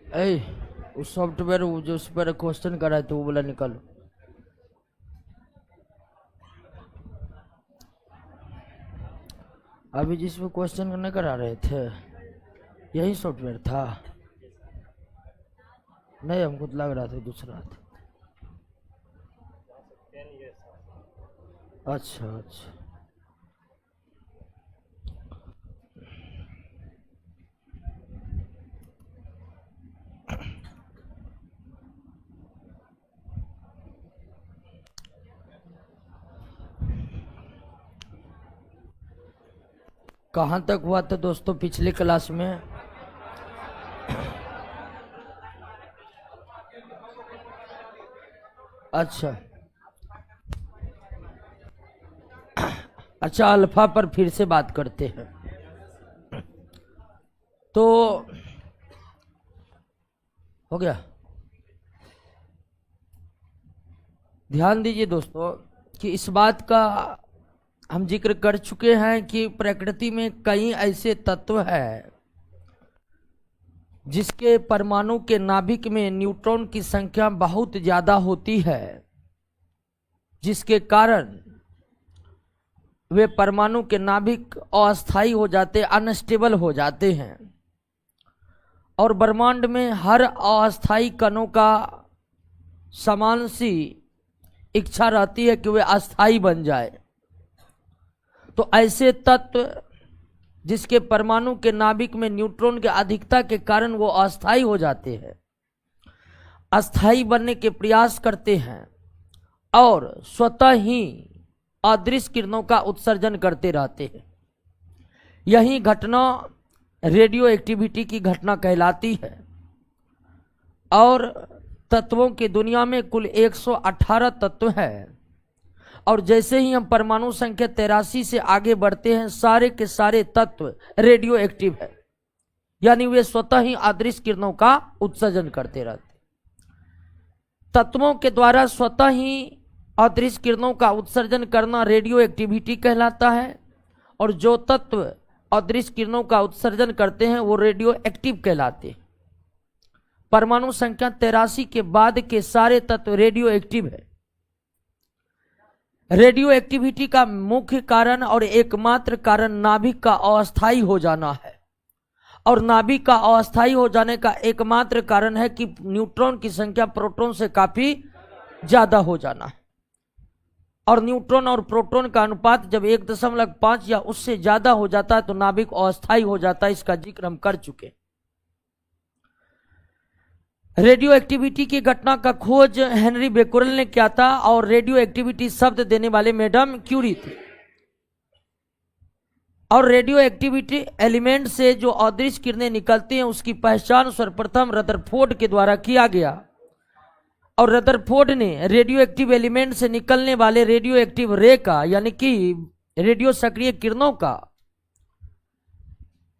ए उस सॉफ्टवेयर जो उस पर क्वेश्चन कर रहा है तो वो बोला निकालो। अभी जिसमें क्वेश्चन नहीं करा रहे थे यही सॉफ्टवेयर था। नहीं हमको तो लग रहा था दूसरा था। अच्छा अच्छा कहाँ तक हुआ था दोस्तों पिछले क्लास में? अच्छा अच्छा अल्फा पर फिर से बात करते हैं। तो हो गया। ध्यान दीजिए दोस्तों कि इस बात का हम जिक्र कर चुके हैं कि प्रकृति में कई ऐसे तत्व हैं जिसके परमाणु के नाभिक में न्यूट्रॉन की संख्या बहुत ज्यादा होती है, जिसके कारण वे परमाणु के नाभिक अस्थायी हो जाते, अनस्टेबल हो जाते हैं। और ब्रह्मांड में हर अस्थायी कणों का समान सी इच्छा रहती है कि वे अस्थायी बन जाए। तो ऐसे तत्व जिसके परमाणु के नाभिक में न्यूट्रॉन की अधिकता के कारण वो अस्थायी हो जाते हैं, अस्थायी बनने के प्रयास करते हैं और स्वतः ही अदृश्य किरणों का उत्सर्जन करते रहते हैं। यही घटना रेडियो एक्टिविटी की घटना कहलाती है। और तत्वों की दुनिया में कुल 118 तत्व हैं। और जैसे ही हम परमाणु संख्या 83 से आगे बढ़ते हैं, सारे के सारे तत्व रेडियो एक्टिव है, यानी वे स्वतः ही अदृश्य किरणों का उत्सर्जन करते रहते। तत्वों के द्वारा स्वतः ही अदृश्य किरणों का उत्सर्जन करना रेडियो एक्टिविटी कहलाता है। और जो तत्व अदृश्य किरणों का उत्सर्जन करते हैं वो रेडियो एक्टिव कहलाते हैं। परमाणु संख्या 83 के बाद के सारे तत्व रेडियो एक्टिव है। रेडियो एक्टिविटी का मुख्य कारण और एकमात्र कारण नाभिक का अस्थायी हो जाना है। और नाभिक का अस्थायी हो जाने का एकमात्र कारण है कि न्यूट्रॉन की संख्या प्रोटॉन से काफी ज्यादा हो जाना है। और न्यूट्रॉन और प्रोटॉन का अनुपात जब 1.5 या उससे ज्यादा हो जाता है तो नाभिक अस्थायी हो जाता है। इसका जिक्र हम कर चुके। रेडियो एक्टिविटी की घटना का खोज हेनरी बेकुरेल ने किया था और रेडियो एक्टिविटी शब्द देने वाले मैडम क्यूरी थे। और रेडियो एक्टिविटी एलिमेंट से जो अदृश्य किरणें निकलती हैं उसकी पहचान सर्वप्रथम रदरफोर्ड के द्वारा किया गया। और रदरफोर्ड ने रेडियो एक्टिव एलिमेंट से निकलने वाले रेडियो एक्टिव रे का, यानी कि रेडियो सक्रिय किरणों का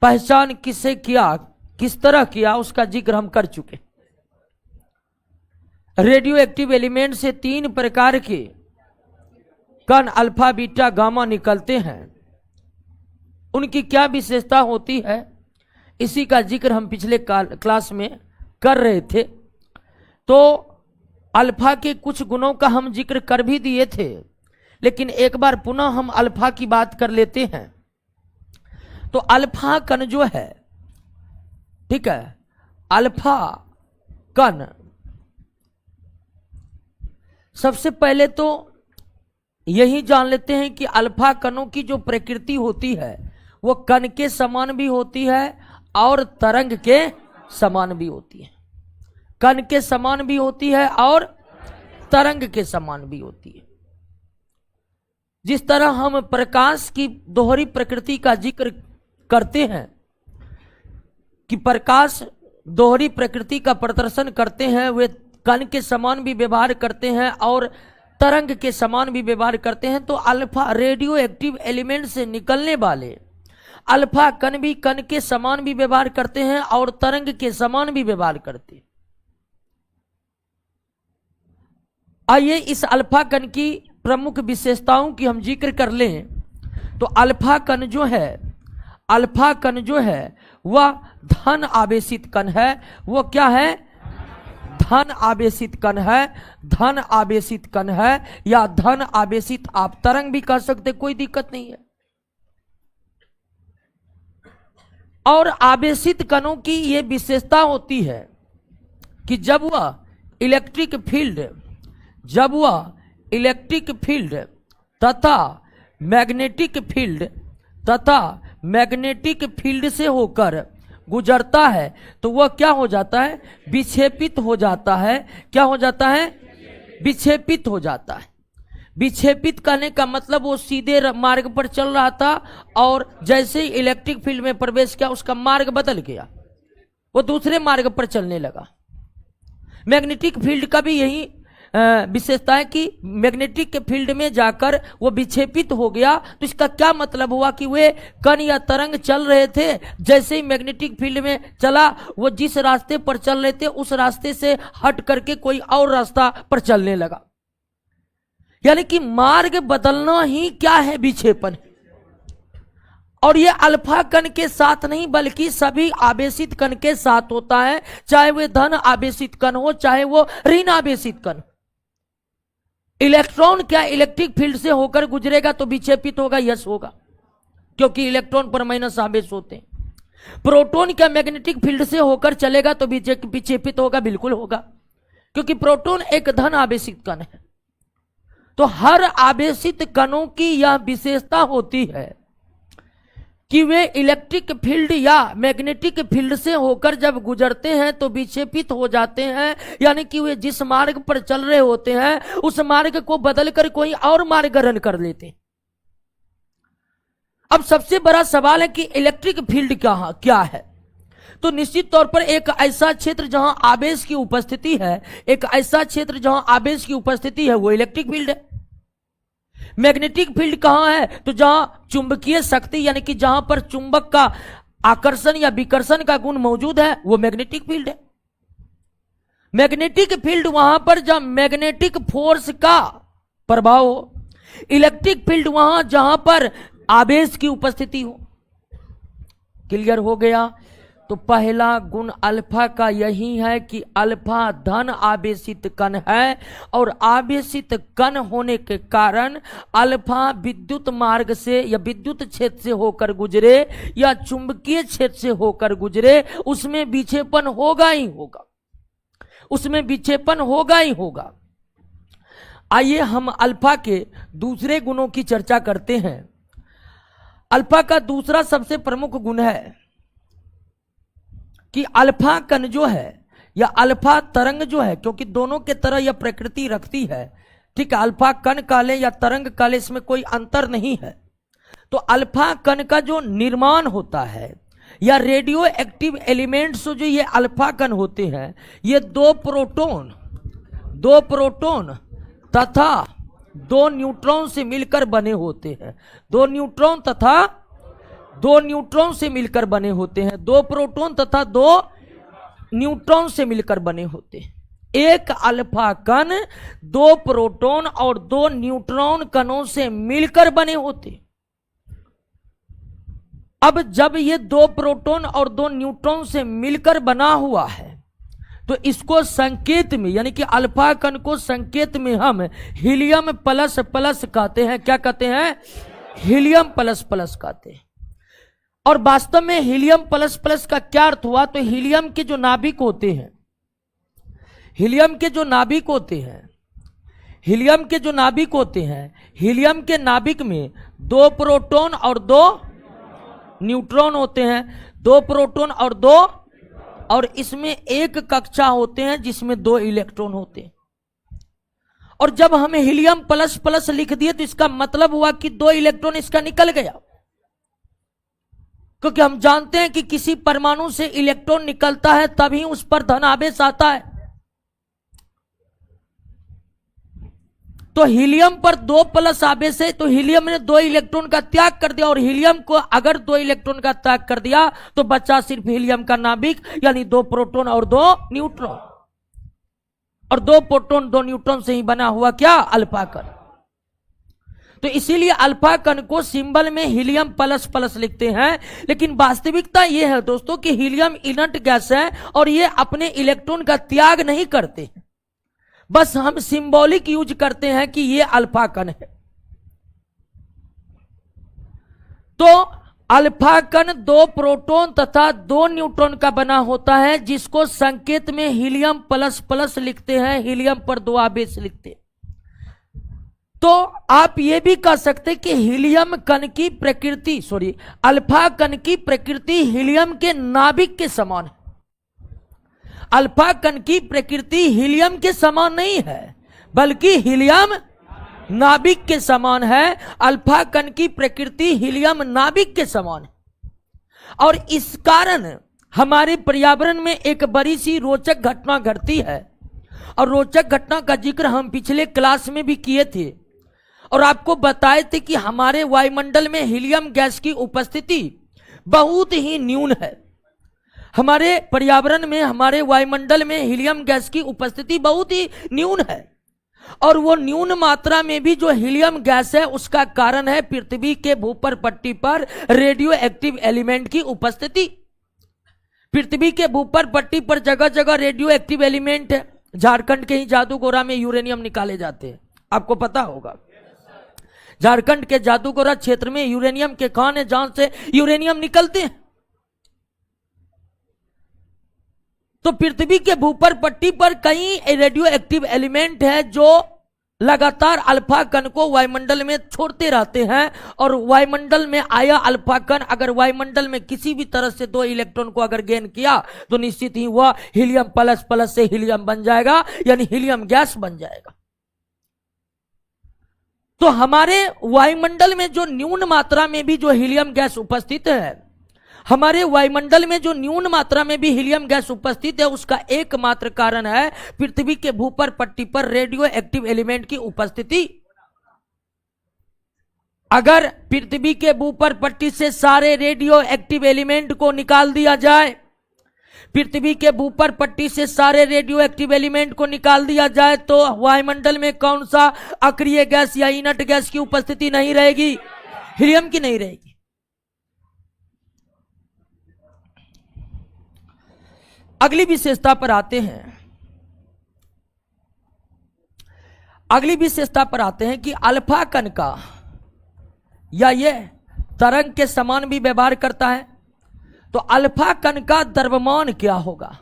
पहचान किससे किया, किस तरह किया, उसका जिक्र हम कर चुके। रेडियो एक्टिव एलिमेंट से 3 प्रकार के कण अल्फा बीटा गामा निकलते हैं। उनकी क्या विशेषता होती है इसी का जिक्र हम पिछले क्लास में कर रहे थे। तो अल्फा के कुछ गुणों का हम जिक्र कर भी दिए थे, लेकिन एक बार पुनः हम अल्फा की बात कर लेते हैं। तो अल्फा कण जो है, ठीक है, अल्फा कण सबसे पहले तो यही जान लेते हैं कि अल्फा कणों की जो प्रकृति होती है वो कण के समान भी होती है और तरंग के समान भी होती है। कण के समान भी होती है और तरंग के समान भी होती है। जिस तरह हम प्रकाश की दोहरी प्रकृति का जिक्र करते हैं कि प्रकाश दोहरी प्रकृति का प्रदर्शन करते हैं, वे कण के समान भी व्यवहार करते हैं और तरंग के समान भी व्यवहार करते हैं। तो अल्फा रेडियो एक्टिव एलिमेंट से निकलने वाले अल्फा कण भी कण के समान भी व्यवहार करते हैं और तरंग के समान भी व्यवहार करते हैं। आइए इस अल्फा कण की प्रमुख विशेषताओं की हम जिक्र कर लें। तो अल्फा कण जो है अल्फा कण जो है वह धन आवेशित कण है। वो क्या है? धन आवेशित कण है। धन आवेशित कण है या धन आवेशित आप तरंग भी कह सकते, कोई दिक्कत नहीं है। और आवेशित कणों की यह विशेषता होती है कि जब वह इलेक्ट्रिक फील्ड तथा मैग्नेटिक फील्ड से होकर गुजरता है तो वह क्या हो जाता है? विक्षेपित हो जाता है। क्या हो जाता है? विक्षेपित हो जाता है। विक्षेपित कहने का मतलब वो सीधे मार्ग पर चल रहा था और जैसे ही इलेक्ट्रिक फील्ड में प्रवेश किया उसका मार्ग बदल गया, वो दूसरे मार्ग पर चलने लगा। मैग्नेटिक फील्ड का भी यही विशेषता है कि मैग्नेटिक फील्ड में जाकर वो विक्षेपित हो गया। तो इसका क्या मतलब हुआ कि वे कण या तरंग चल रहे थे, जैसे ही मैग्नेटिक फील्ड में चला वो जिस रास्ते पर चल रहे थे उस रास्ते से हट करके कोई और रास्ता पर चलने लगा। यानी कि मार्ग बदलना ही क्या है? विक्षेपण। और ये अल्फा कण के साथ नहीं बल्कि सभी आवेशित कण के साथ होता है, चाहे वे धन आवेशित कण हो चाहे वो ऋण आवेशित कण। इलेक्ट्रॉन क्या इलेक्ट्रिक फील्ड से होकर गुजरेगा तो विक्षेपित होगा? यस होगा, क्योंकि इलेक्ट्रॉन पर माइनस आवेश होते हैं। प्रोटॉन क्या मैग्नेटिक फील्ड से होकर चलेगा तो विक्षेपित होगा? बिल्कुल होगा, क्योंकि प्रोटॉन एक धन आवेशित कण है। तो हर आवेशित कणों की यह विशेषता होती है कि वे इलेक्ट्रिक फील्ड या मैग्नेटिक फील्ड से होकर जब गुजरते हैं तो विक्षेपित हो जाते हैं। यानी कि वे जिस मार्ग पर चल रहे होते हैं उस मार्ग को बदलकर कोई और मार्ग ग्रहण कर लेते हैं। अब सबसे बड़ा सवाल है कि इलेक्ट्रिक फील्ड क्या है? तो निश्चित तौर पर एक ऐसा क्षेत्र जहां आवेश की उपस्थिति है, एक ऐसा क्षेत्र जहां आवेश की उपस्थिति है वो इलेक्ट्रिक फील्ड है। मैग्नेटिक फील्ड कहां है? तो जहां चुंबकीय शक्ति यानी कि जहां पर चुंबक का आकर्षण या विकर्षण का गुण मौजूद है वो मैग्नेटिक फील्ड है। मैग्नेटिक फील्ड वहां पर जहां मैग्नेटिक फोर्स का प्रभाव हो। इलेक्ट्रिक फील्ड वहां जहां पर आवेश की उपस्थिति हो। क्लियर हो गया? तो पहला गुण अल्फा का यही है कि अल्फा धन आवेशित कण है और आवेशित कण होने के कारण अल्फा विद्युत मार्ग से या विद्युत क्षेत्र से होकर गुजरे या चुंबकीय क्षेत्र से होकर गुजरे उसमें विक्षेपण होगा ही होगा, उसमें विक्षेपण होगा ही होगा। आइए हम अल्फा के दूसरे गुणों की चर्चा करते हैं। अल्फा का दूसरा सबसे प्रमुख गुण है कि अल्फा कण जो है या अल्फा तरंग जो है, क्योंकि दोनों के तरह यह प्रकृति रखती है, ठीक है, अल्फा कण काले या तरंग काले इसमें कोई अंतर नहीं है। तो अल्फा कण का जो निर्माण होता है या रेडियो एक्टिव एलिमेंट्स जो ये अल्फा कण होते हैं ये दो प्रोटॉन तथा दो न्यूट्रॉन से मिलकर बने होते हैं। दो न्यूट्रॉन से मिलकर बने होते हैं। दो प्रोटॉन तथा दो न्यूट्रॉन से मिलकर बने होते हैं। एक अल्फा कण दो प्रोटॉन और दो न्यूट्रॉन कणों से मिलकर बने होते हैं। अब जब ये दो प्रोटॉन और दो न्यूट्रॉन से मिलकर बना हुआ है तो इसको संकेत में यानी कि अल्फा कण को संकेत में हम हीलियम प्लस प्लस कहते हैं। क्या कहते हैं? हीलियम प्लस प्लस कहते हैं। और वास्तव में हीलियम प्लस प्लस का क्या अर्थ हुआ? तो हीलियम के जो नाभिक होते हैं, हीलियम के जो नाभिक के नाभिक में दो प्रोटॉन और दो न्यूट्रॉन होते हैं। दो प्रोटॉन और दो, और इसमें एक कक्षा होते हैं जिसमें दो इलेक्ट्रॉन होते हैं। और जब हमें हीलियम प्लस प्लस लिख दिए तो इसका मतलब हुआ कि दो इलेक्ट्रॉन इसका निकल गया, क्योंकि हम जानते हैं कि किसी परमाणु से इलेक्ट्रॉन निकलता है तभी उस पर धन आवेश आता है। तो हीलियम पर दो प्लस आवेश है तो हीलियम ने दो इलेक्ट्रॉन का त्याग कर दिया, और हीलियम को अगर दो इलेक्ट्रॉन का त्याग कर दिया तो बचा सिर्फ हीलियम का नाभिक यानी दो प्रोटॉन और दो न्यूट्रॉन। और दो प्रोटॉन दो न्यूट्रॉन से ही बना हुआ क्या? अल्फा कण। तो इसीलिए अल्फा कण को सिंबल में हीलियम प्लस प्लस लिखते हैं, लेकिन वास्तविकता यह है दोस्तों कि हीलियम इनर्ट गैस है और ये अपने इलेक्ट्रॉन का त्याग नहीं करते, बस हम सिंबॉलिक यूज करते हैं कि ये अल्फा कण है। तो अल्फा कण 2 प्रोटॉन तथा 2 न्यूट्रॉन का बना होता है, जिसको संकेत में हीलियम प्लस प्लस लिखते हैं, हीलियम पर 2 आवेश लिखते हैं। तो आप ये भी कह सकते कि हीलियम कण की प्रकृति अल्फा कण की प्रकृति हीलियम के नाभिक के समान है। अल्फा कण की प्रकृति हीलियम के समान नहीं है, बल्कि हीलियम नाभिक के समान है। अल्फा कण की प्रकृति हीलियम नाभिक के समान है, और इस कारण हमारे पर्यावरण में एक बड़ी सी रोचक घटना घटती है, और रोचक घटना का जिक्र हम पिछले क्लास में भी किए थे और आपको बताए थे कि हमारे वायुमंडल में हीलियम गैस की उपस्थिति बहुत ही न्यून है। हमारे पर्यावरण में, हमारे वायुमंडल में हीलियम गैस की उपस्थिति बहुत ही न्यून है, और वो न्यून मात्रा में भी जो हीलियम गैस है उसका कारण है पृथ्वी के भूपर पट्टी पर रेडियो एक्टिव एलिमेंट की उपस्थिति। पृथ्वी के भूपर पट्टी पर जगह जगह रेडियो एक्टिव एलिमेंट है। झारखंड के ही जादूगोरा में यूरेनियम निकाले जाते हैं, आपको पता होगा। झारखंड के जादूगोरा क्षेत्र में यूरेनियम के खान है जहां से यूरेनियम निकलते हैं। तो पृथ्वी के भूपर पट्टी पर कई रेडियो एक्टिव एलिमेंट है जो लगातार अल्फा कण को वायुमंडल में छोड़ते रहते हैं, और वायुमंडल में आया अल्फा कण अगर वायुमंडल में किसी भी तरह से 2 इलेक्ट्रॉन को अगर गेन किया तो निश्चित ही वह हीलियम प्लस प्लस से हीलियम बन जाएगा, यानी हीलियम गैस बन जाएगा। तो हमारे वायुमंडल में जो न्यून मात्रा में भी जो हीलियम गैस उपस्थित है, हमारे वायुमंडल में जो न्यून मात्रा में भी हीलियम गैस उपस्थित है, उसका एकमात्र कारण है पृथ्वी के भूपर पट्टी पर रेडियो एक्टिव एलिमेंट की उपस्थिति। अगर पृथ्वी के भूपर पट्टी से सारे रेडियो एक्टिव एलिमेंट को निकाल दिया जाए, पृथ्वी के भूपर पट्टी से सारे रेडियो एक्टिव एलिमेंट को निकाल दिया जाए, तो वायुमंडल में कौन सा अक्रिय गैस या इनर्ट गैस की उपस्थिति नहीं रहेगी? हीलियम की नहीं रहेगी। अगली विशेषता पर आते हैं। अगली विशेषता पर आते हैं कि अल्फा कण का या ये तरंग के समान भी व्यवहार करता है, तो अल्फा कण का द्रव्यमान क्या होगा?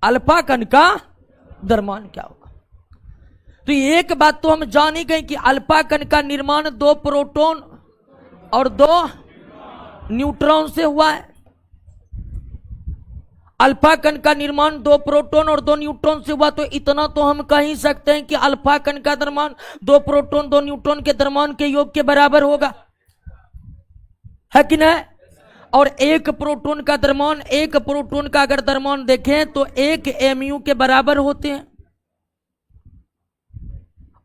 अल्फा कण का द्रव्यमान क्या होगा? तो एक बात तो हम जान ही गए कि अल्फा कण का निर्माण 2 प्रोटॉन और 2 न्यूट्रॉन से हुआ है। अल्फा कण का निर्माण 2 प्रोटॉन और 2 न्यूट्रॉन से हुआ, तो इतना तो हम कह ही सकते हैं कि अल्फा कण का द्रव्यमान 2 प्रोटॉन 2 न्यूट्रॉन के द्रव्यमान के योग के बराबर होगा, है कि नहीं? और 1 प्रोटॉन का द्रव्यमान, 1 प्रोटॉन का अगर द्रव्यमान देखें तो 1 mu के बराबर होते हैं,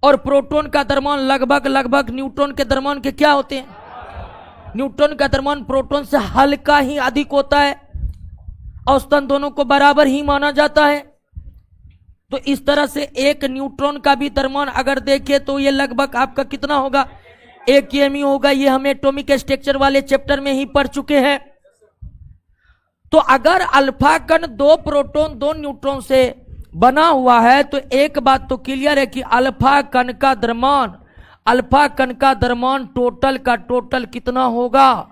और प्रोटॉन का द्रव्यमान लगभग न्यूट्रॉन के द्रव्यमान के क्या होते हैं? न्यूट्रॉन का द्रव्यमान प्रोटॉन से हल्का ही अधिक होता है, औसतन दोनों को बराबर ही माना जाता है। तो इस तरह से 1 न्यूट्रॉन का भी द्रव्यमान अगर देखें तो ये लगभग आपका कितना होगा? 1 mu होगा। ये हम एटॉमिक स्ट्रक्चर वाले चैप्टर में ही पढ़ चुके हैं। तो अगर अल्फा कण 2 प्रोटॉन 2 न्यूट्रॉन से बना हुआ है, तो एक बात तो क्लियर है कि अल्फा कण का द्रव्यमान टोटल का टोटल कितना होगा?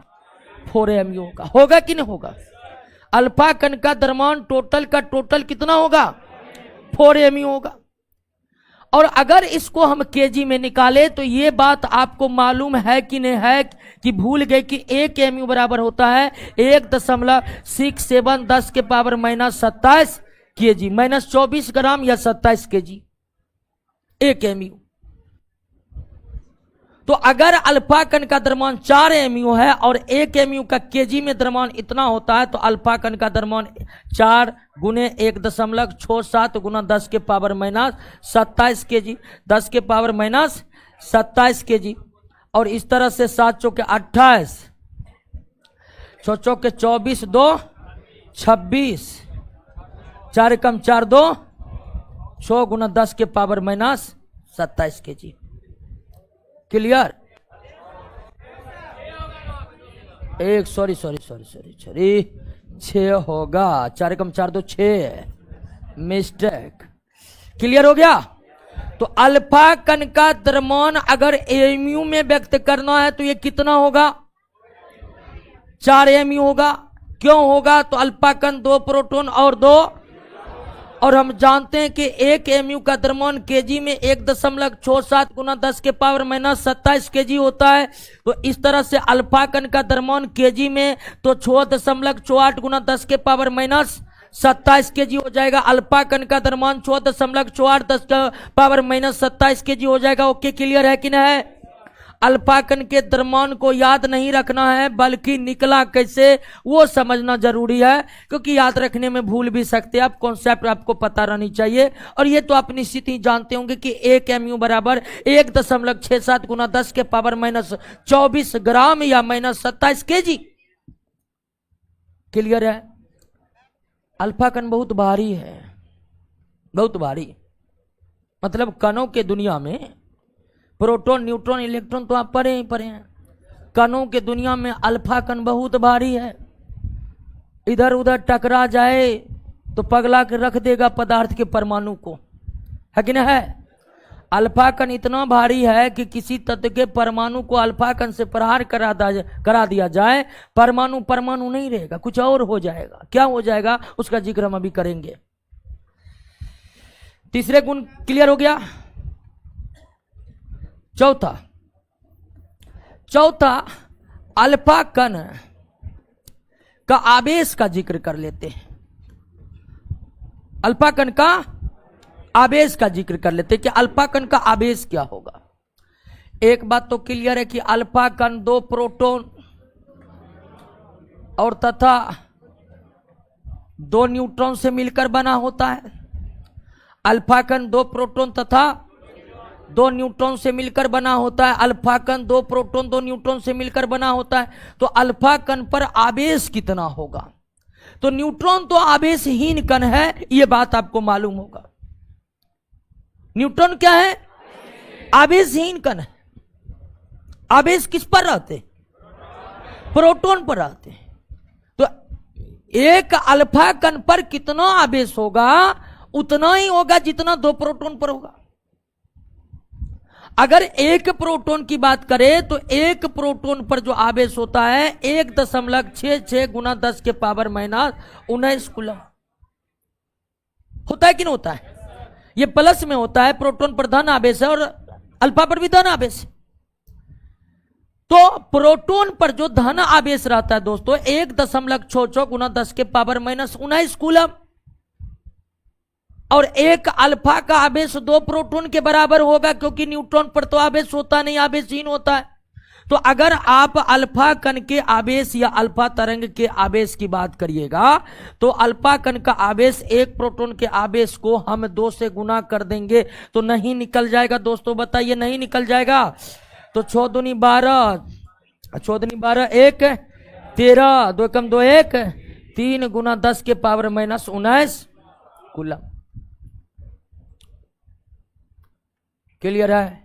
4 mu होगा कि नहीं होगा? अल्फा कण का द्रव्यमान टोटल का टोटल कितना होगा? 4 mu होगा। और अगर इसको हम केजी में निकाले तो ये बात आपको मालूम है कि नहीं है कि भूल गए कि 1 mu बराबर होता है 1.67 10 के पावर -27 केजी, -24 ग्राम या 27 केजी 1 mu। तो अगर अल्फा कण का द्रव्यमान 4 mu है और 1 mu का केजी में द्रव्यमान इतना होता है, तो अल्फा कण का द्रव्यमान 4 गुने 1.67 गुना 10 के पावर -27 केजी, 10 के पावर -27 केजी। और इस तरह से 7 चौके 28, 6 चौके 24, 2 26, 4 एकम 4 2 6 गुना 10 के पावर -27 केजी। क्लियर? एक, sorry sorry sorry sorry sorry, 6 होगा। 4 कम 4 2 6, मिस्टेक। क्लियर हो गया? तो अल्फा कण का द्रव्यमान अगर एमयू में व्यक्त करना है तो ये कितना होगा? 4 एमयू होगा। क्यों होगा? तो अल्फा कण 2 प्रोटॉन और 2, और हम जानते हैं कि 1 एमयू का द्रव्यमान केजी में 1.67 गुना 10 के पावर माइनस 27 केजी होता है। तो इस तरह से अल्फा कण का द्रव्यमान केजी में तो 6.48 गुना 10 के पावर माइनस 27 केजी हो जाएगा। अल्फा कण का द्रव्यमान 6.48 10 के पावर माइनस 27 केजी हो जाएगा। ओके, क्लियर है कि नहीं है? अल्फा कण के द्रव्यमान को याद नहीं रखना है, बल्कि निकला कैसे वो समझना जरूरी है, क्योंकि याद रखने में भूल भी सकते हैं आप। कॉन्सेप्ट आपको पता रहनी चाहिए। और ये तो आप निश्चित ही जानते होंगे कि 1 एमयू बराबर 1.67 गुना 10 के पावर माइनस 24 ग्राम या माइनस 27 केजी। क्लियर है? अल्फा कण बहुत भारी है, बहुत भारी। मतलब कणों के दुनिया में प्रोटॉन, न्यूट्रॉन, इलेक्ट्रॉन तो आप पढ़े ही पढ़े हैं। कणों के दुनिया में अल्फा कण बहुत भारी है। इधर उधर टकरा जाए तो पगला के रख देगा पदार्थ के परमाणु को, है कि नहीं है? अल्फा कण इतना भारी है कि किसी तत्व के परमाणु को अल्फा कण से प्रहार करा दिया जाए, परमाणु परमाणु नहीं रहेगा, कुछ और हो जाएगा। क्या हो जाएगा उसका जिक्र हम अभी करेंगे। तीसरे गुण क्लियर हो गया। चौथा अल्फा कण का आवेश का जिक्र कर लेते हैं। अल्फा कण का आवेश का जिक्र कर लेते हैं कि अल्फा कण का आवेश क्या होगा। एक बात तो क्लियर है कि अल्फा कण 2 प्रोटॉन और तथा 2 न्यूट्रॉन से मिलकर बना होता है। अल्फा कण 2 प्रोटॉन तथा 2 न्यूट्रॉन से मिलकर बना होता है। अल्फा कण 2 प्रोटॉन 2 न्यूट्रॉन से मिलकर बना होता है। तो अल्फा कण पर आवेश कितना होगा? तो न्यूट्रॉन तो आवेशहीन कण है, यह बात आपको मालूम होगा। न्यूट्रॉन क्या है? आवेशहीन कण है। आवेश किस पर रहते? प्रोटॉन पर रहते। तो एक अल्फा कण पर कितना आवेश होगा? उतना ही होगा जितना 2 प्रोटॉन पर होगा। अगर 1 प्रोटॉन की बात करें तो 1 प्रोटॉन पर जो आवेश होता है 1.66 गुना 10 के पावर माइनस 19 कूलम होता है कि नहीं होता है? ये प्लस में होता है। प्रोटॉन पर धन आवेश है और अल्फा पर भी धन आवेश है। तो प्रोटॉन पर जो धन आवेश रहता है दोस्तों 1.66 गुना 10 के पावर माइनस 19 कूलम, और 1 अल्फा का आवेश 2 प्रोटॉन के बराबर होगा, क्योंकि न्यूट्रॉन पर तो आवेश होता नहीं, आवेशहीन होता है। तो अगर आप अल्फा कण के आवेश या अल्फा तरंग के आवेश की बात करिएगा तो अल्फा कण का आवेश 1 प्रोटॉन के आवेश को हम 2 से गुना कर देंगे तो नहीं निकल जाएगा दोस्तों? बताइए, नहीं निकल जाएगा? तो 6 दूनी 12, 6 दूनी 12 1 13, 2 कम 2 1 3 गुना 10 के पावर माइनस 19 कूलम। क्लियर है?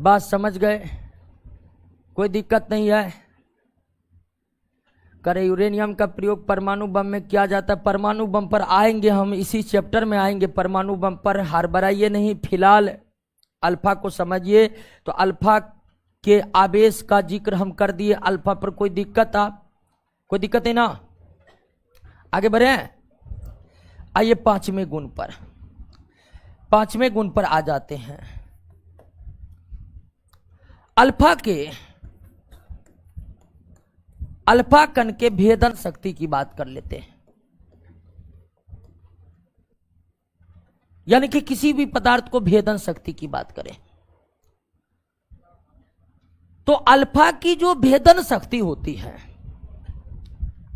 बात समझ गए? कोई दिक्कत नहीं है? करे यूरेनियम का प्रयोग परमाणु बम में किया जाता है। परमाणु बम पर आएंगे हम, इसी चैप्टर में आएंगे परमाणु बम पर। हड़बड़ाइए नहीं, फिलहाल अल्फा को समझिए। तो अल्फा के आवेश का जिक्र हम कर दिए। अल्फा पर कोई दिक्कत? आप कोई दिक्कत है ना? आगे बढ़े। आइए 5वें गुण पर, 5वें गुण पर आ जाते हैं। अल्फा कण के भेदन शक्ति की बात कर लेते हैं। यानी कि किसी भी पदार्थ को भेदन शक्ति की बात करें तो अल्फा की जो भेदन शक्ति होती है,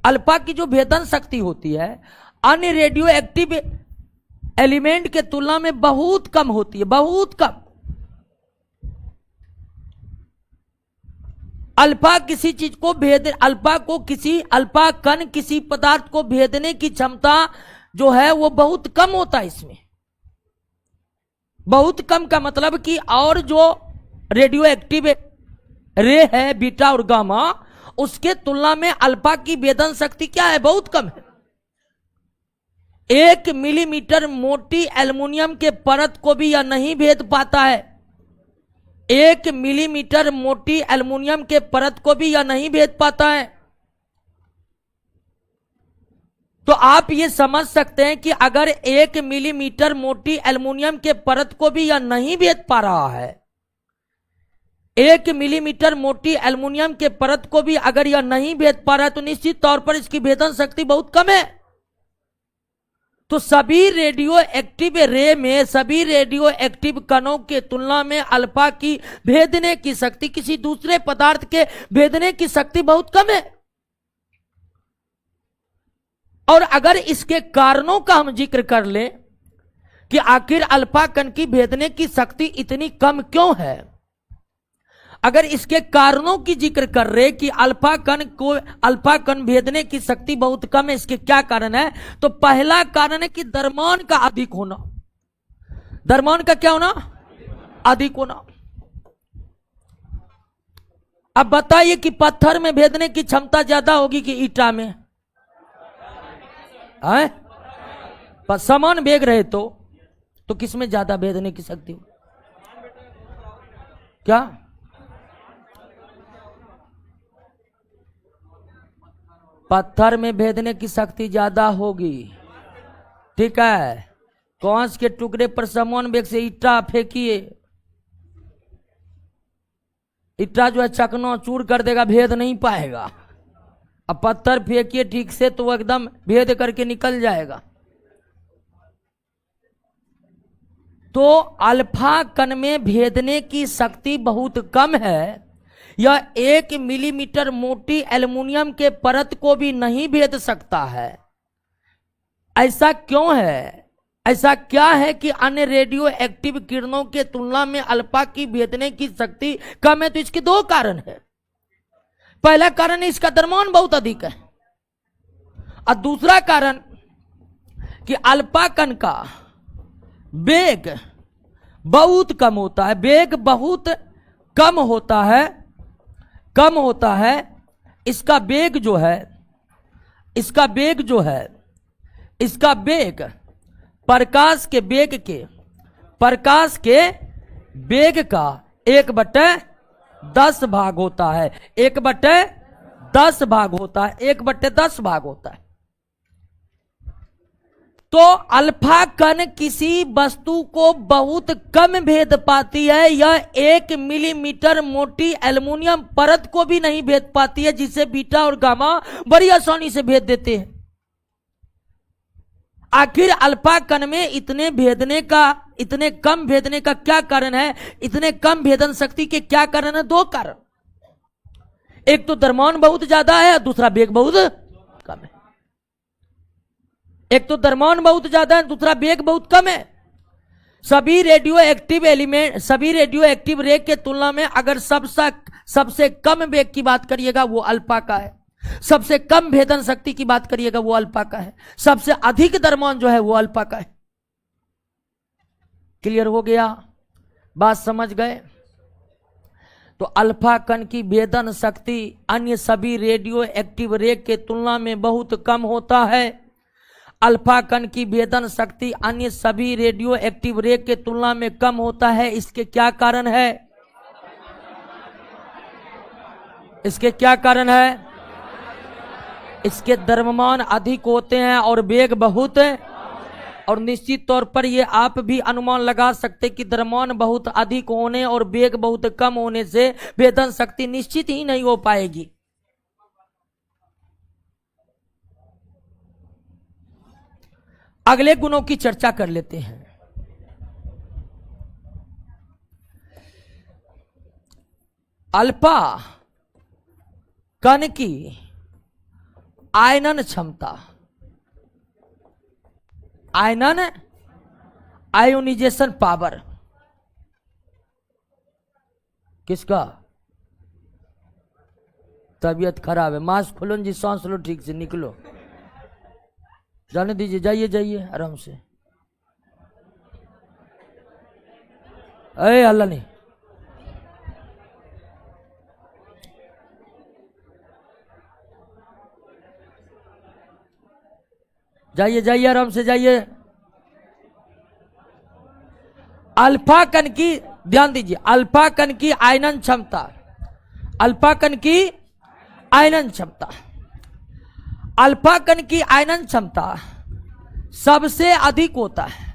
अल्फा की जो भेदन शक्ति होती है अन्य रेडियो एक्टिव एलिमेंट के तुलना में बहुत कम होती है, बहुत कम। अल्फा किसी चीज को अल्फा कण किसी पदार्थ को भेदने की क्षमता जो है वो बहुत कम होता है। इसमें बहुत कम का मतलब कि और जो रेडियो एक्टिव रे है बीटा और गामा, उसके तुलना में अल्फा की भेदन शक्ति क्या है, बहुत कम है। 1 मिलीमीटर मोटी एल्युमिनियम के परत को भी यह नहीं भेद पाता है। 1 मिलीमीटर मोटी एल्युमिनियम के परत को भी यह नहीं भेद पाता है। तो आप ये समझ सकते हैं कि अगर 1 मिलीमीटर मोटी एल्युमिनियम के परत को भी यह नहीं भेद पा रहा है, 1 मिलीमीटर मोटी एल्युमिनियम के परत को भी अगर यह नहीं भेद पा रहा है, तो निश्चित तौर पर इसकी भेदन शक्ति बहुत कम है। तो सभी रेडियो एक्टिव रे में, सभी रेडियो एक्टिव कणों के तुलना में अल्फा की भेदने की शक्ति, किसी दूसरे पदार्थ के भेदने की शक्ति बहुत कम है। और अगर इसके कारणों का हम जिक्र कर लें कि आखिर अल्फा कण की भेदने की शक्ति इतनी कम क्यों है, अगर इसके कारणों की जिक्र कर रहे कि अल्फा कण भेदने की शक्ति बहुत कम है, इसके क्या कारण है, तो पहला कारण है कि द्रव्यमान का अधिक होना। द्रव्यमान का क्या होना, अधिक होना। अब बताइए कि पत्थर में भेदने की क्षमता ज्यादा होगी कि ईटा में? समान वेग रहे तो किसमें ज्यादा भेदने की शक्ति होगी? क्या? पत्थर में भेदने की शक्ति ज्यादा होगी, ठीक है। कांच के टुकड़े पर समान वेग से ईटा फेंकिए, ईटा जो है चकनाचूर कर देगा, भेद नहीं पाएगा। अब पत्थर फेंकिए ठीक से तो वो एकदम भेद करके निकल जाएगा। तो अल्फा कण में भेदने की शक्ति बहुत कम है। यह 1 मिलीमीटर मोटी एल्युमिनियम के परत को भी नहीं भेद सकता है। ऐसा क्यों है? ऐसा क्या है कि अन्य रेडियो एक्टिव किरणों के तुलना में अल्फा की भेदने की शक्ति कम है? तो इसके 2 कारण है। पहला कारण इसका द्रव्यमान बहुत अधिक है, और दूसरा कारण कि अल्फा कण का वेग बहुत कम होता है। वेग बहुत कम होता है, कम होता है। इसका वेग जो है, इसका वेग प्रकाश के वेग का 1/10 भाग होता है। 1/10 भाग होता है, 1/10 भाग होता है। तो अल्फा कण किसी वस्तु को बहुत कम भेद पाती है। यह 1 मिलीमीटर मोटी एल्युमिनियम परत को भी नहीं भेद पाती है, जिसे बीटा और गामा बड़ी आसानी से भेद देते हैं। आखिर अल्फा कण में इतने कम भेदने का क्या कारण है? इतने कम भेदन शक्ति के क्या कारण है? 2 कारण। एक तो द्रव्यमान बहुत ज्यादा है, और दूसरा वेग बहुत कम है। एक तो द्रव्यमान बहुत ज्यादा है, दूसरा वेग बहुत कम है। सभी रेडियो एक्टिव रे के तुलना में अगर सबसे कम वेग की बात करिएगा वो अल्फा का है। सबसे कम भेदन शक्ति की बात करिएगा वो अल्फा का है। सबसे अधिक द्रव्यमान जो है वो अल्फा का है। क्लियर हो गया? बात समझ गए? तो अल्फा कण की भेदन शक्ति अन्य सभी रेडियो एक्टिव रे के तुलना में बहुत कम होता है। अल्फा कण की भेदन शक्ति अन्य सभी रेडियो एक्टिव रे के तुलना में कम होता है। इसके क्या कारण है? इसके क्या कारण है? इसके द्रव्यमान अधिक होते हैं और वेग बहुत है। और निश्चित तौर पर ये आप भी अनुमान लगा सकते कि द्रव्यमान बहुत अधिक होने और वेग बहुत कम होने से भेदन शक्ति निश्चित ही नहीं हो पाएगी। अगले गुणों की चर्चा कर लेते हैं। अल्फा कण की आयनन क्षमता, आयोनाइजेशन पावर किसका? तबीयत खराब है, मास्क खोलो जी, सांस लो ठीक से, निकलो, जाने दीजिए, जाइए आराम से। अरे अल्लाह नहीं। जाइए जाइए, आराम से जाइए। अल्फा कण की, ध्यान दीजिए, अल्फा कण की आयनन क्षमता, अल्फा कण की आयनन क्षमता, अल्फा कण की आयनन क्षमता सबसे अधिक होता है,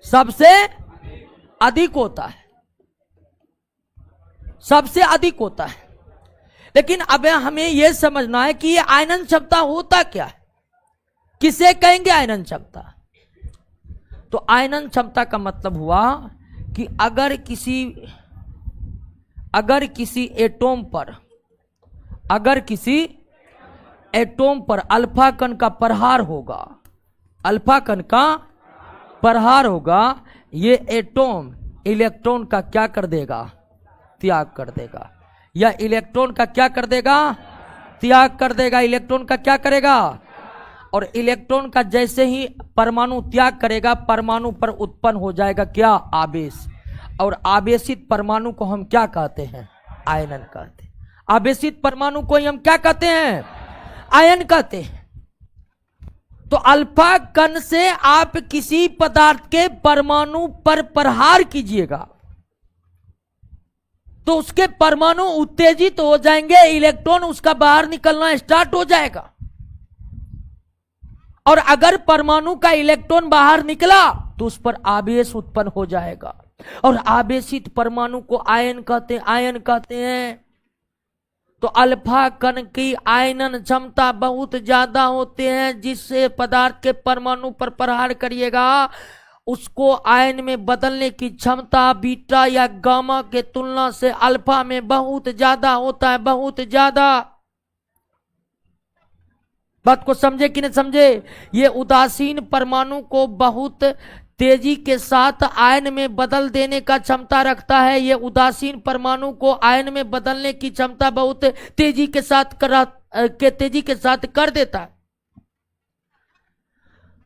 सबसे अधिक होता है, सबसे अधिक होता है। लेकिन अब हमें यह समझना है कि ये आयनन क्षमता होता क्या है, किसे कहेंगे आयनन क्षमता। तो आयनन क्षमता का मतलब हुआ कि अगर किसी एटॉम पर, अगर किसी एटॉम पर अल्फा कण का प्रहार होगा, अल्फा कण का प्रहार होगा, ये एटॉम इलेक्ट्रॉन का क्या कर देगा, त्याग कर देगा। या इलेक्ट्रॉन का क्या कर देगा, त्याग कर देगा। इलेक्ट्रॉन का क्या करेगा, और इलेक्ट्रॉन का जैसे ही परमाणु त्याग करेगा, परमाणु पर उत्पन्न हो जाएगा क्या, आवेश। और आवेशित परमाणु को हम क्या कहते हैं, आयनन कहते हैं। आवेशित परमाणु को ही हम क्या कहते हैं, आयन कहते हैं। तो अल्फा कण से आप किसी पदार्थ के परमाणु पर प्रहार कीजिएगा तो उसके परमाणु उत्तेजित हो जाएंगे, इलेक्ट्रॉन उसका बाहर निकलना स्टार्ट हो जाएगा। और अगर परमाणु का इलेक्ट्रॉन बाहर निकला तो उस पर आवेश उत्पन्न हो जाएगा, और आवेशित परमाणु को आयन कहते हैं, आयन कहते हैं। तो अल्फा कण की आयनन क्षमता बहुत ज्यादा होते हैं, जिससे पदार्थ के परमाणु पर प्रहार करिएगा उसको आयन में बदलने की क्षमता बीटा या गामा के तुलना से अल्फा में बहुत ज्यादा होता है, बहुत ज्यादा। बात को समझे कि नहीं समझे। ये उदासीन परमाणु को बहुत तेजी के साथ आयन में बदल देने का क्षमता रखता है। ये उदासीन परमाणु को आयन में बदलने की क्षमता बहुत तेजी के साथ कर देता है।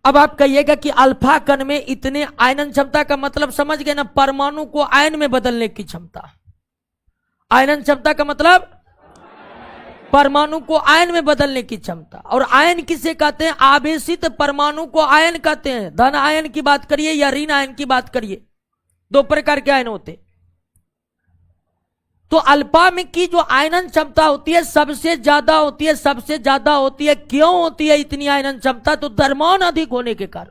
अब आप कहिएगा कि अल्फा कण में इतने आयनन क्षमता का मतलब समझ गए ना, परमाणु को आयन में बदलने की क्षमता। आयनन क्षमता का मतलब परमाणु को आयन में बदलने की क्षमता। और आयन किसे कहते हैं, आवेशित परमाणु को आयन कहते हैं। धन आयन की बात करिए या ऋण आयन की बात करिए, दो प्रकार के आयन होते। तो अल्फा में की जो आयनन क्षमता होती है सबसे ज्यादा होती है, सबसे ज्यादा होती है। क्यों होती है इतनी आयनन क्षमता, तो द्रव्यमान अधिक होने के कारण।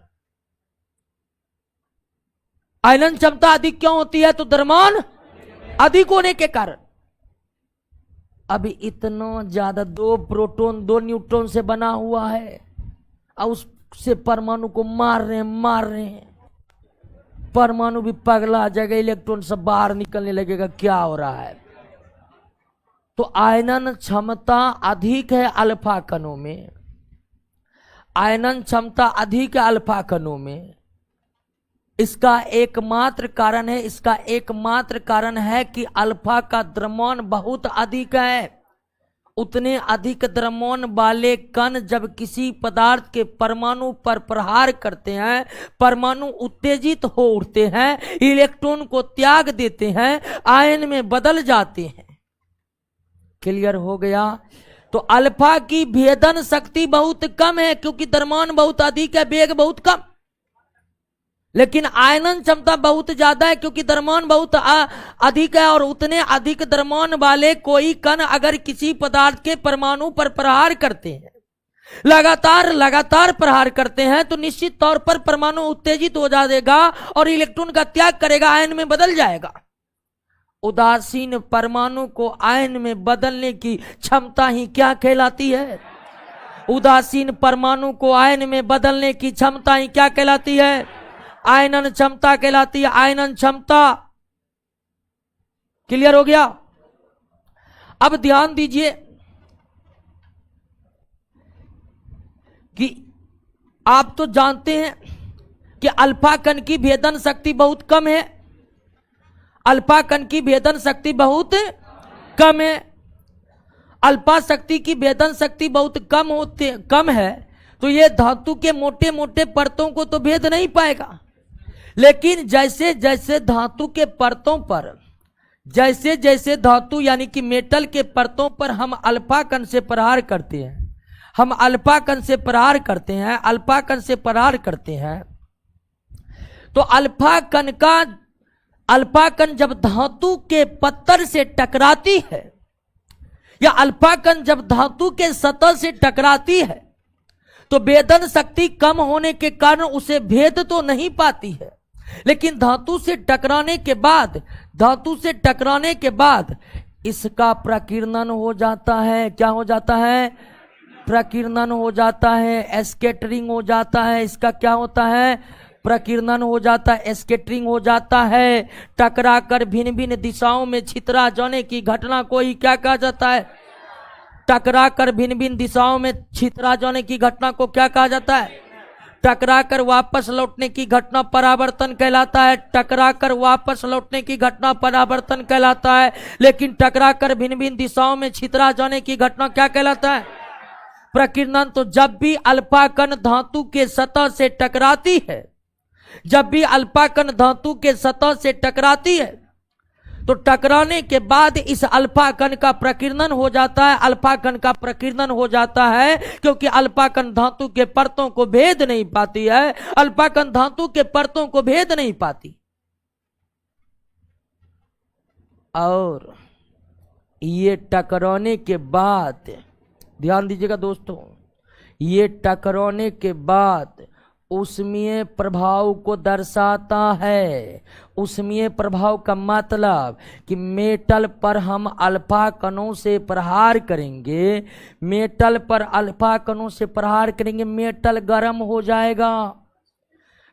आयनन क्षमता अधिक क्यों होती है, तो द्रव्यमान अधिक होने के कारण। अभी इतना ज्यादा, 2 प्रोटॉन 2 न्यूट्रॉन से बना हुआ है, और उससे परमाणु को मार रहे हैं। परमाणु भी पगला जाएगा, इलेक्ट्रॉन सब बाहर निकलने लगेगा, क्या हो रहा है। तो आयनन क्षमता अधिक है अल्फा कणों में, आयनन क्षमता अधिक है अल्फा कणों में। इसका एकमात्र कारण है कि अल्फा का द्रव्यमान बहुत अधिक है। उतने अधिक द्रव्यमान वाले कण जब किसी पदार्थ के परमाणु पर प्रहार करते हैं, परमाणु उत्तेजित हो उठते हैं, इलेक्ट्रॉन को त्याग देते हैं, आयन में बदल जाते हैं। क्लियर हो गया। तो अल्फा की भेदन शक्ति बहुत कम है क्योंकि द्रव्यमान बहुत अधिक है, वेग बहुत कम। लेकिन आयनन क्षमता बहुत ज्यादा है क्योंकि द्रव्यमान बहुत अधिक है। और उतने अधिक द्रव्यमान वाले कोई कण अगर किसी पदार्थ के परमाणु पर प्रहार करते हैं, लगातार प्रहार करते हैं, तो निश्चित तौर पर परमाणु उत्तेजित हो जाएगा और इलेक्ट्रॉन का त्याग करेगा, आयन में बदल जाएगा। उदासीन परमाणु को आयन में बदलने की क्षमता ही क्या कहलाती है, उदासीन परमाणु को आयन में बदलने की क्षमता ही क्या कहलाती है, आयनन क्षमता कहलाती है, आयनन क्षमता। क्लियर हो गया। अब ध्यान दीजिए कि आप तो जानते हैं कि अल्फा कण की भेदन शक्ति बहुत कम है, अल्फा कण की भेदन शक्ति बहुत कम है। अल्फा शक्ति की भेदन शक्ति बहुत कम है, तो ये धातु के मोटे मोटे परतों को तो भेद नहीं पाएगा। लेकिन जैसे जैसे धातु के परतों पर, जैसे जैसे धातु यानी कि मेटल के परतों पर हम अल्फा कण से प्रहार करते हैं, हम अल्फा कण से प्रहार करते हैं, अल्फा कण से प्रहार करते हैं, तो अल्फा कण जब धातु के पत्थर से टकराती है या अल्फा कण जब धातु के सतह से टकराती है तो वेदन शक्ति कम होने के कारण उसे भेद तो नहीं पाती है, लेकिन धातु से टकराने के बाद इसका प्रकीर्णन हो जाता है। क्या हो जाता है? प्रकीर्णन हो जाता है, स्कैटरिंग हो जाता है। इसका क्या होता है? प्रकीर्णन हो जाता है, स्कैटरिंग हो जाता है। टकरा कर भिन्न भिन्न दिशाओं में छितरा जाने की घटना को ही क्या कहा जाता है? टकरा कर भिन्न भिन्न दिशाओं में छितरा जाने की घटना को क्या कहा जाता है? टकरा कर वापस लौटने की घटना परावर्तन कहलाता है। टकरा कर वापस लौटने की घटना परावर्तन कहलाता है। लेकिन टकरा कर भिन्न भिन्न दिशाओं में छितरा जाने की घटना क्या कहलाता है? प्रकीर्णन। तो जब भी अल्फा कण धातु के सतह से टकराती है, जब भी अल्फा कण धातु के सतह से टकराती है तो टकराने के बाद इस अल्फा कण का प्रकीर्णन हो जाता है। अल्फा कण का प्रकीर्णन हो जाता है क्योंकि अल्फा कण धातु के परतों को भेद नहीं पाती है। अल्फा कण धातु के परतों को भेद नहीं पाती। और ये टकराने के बाद, ध्यान दीजिएगा दोस्तों, ये टकराने के बाद ऊष्मीय प्रभाव को दर्शाता है। ऊष्मीय प्रभाव का मतलब कि मेटल पर हम अल्फा कणों से प्रहार करेंगे, मेटल पर अल्फा कणों से प्रहार करेंगे, मेटल गर्म हो जाएगा।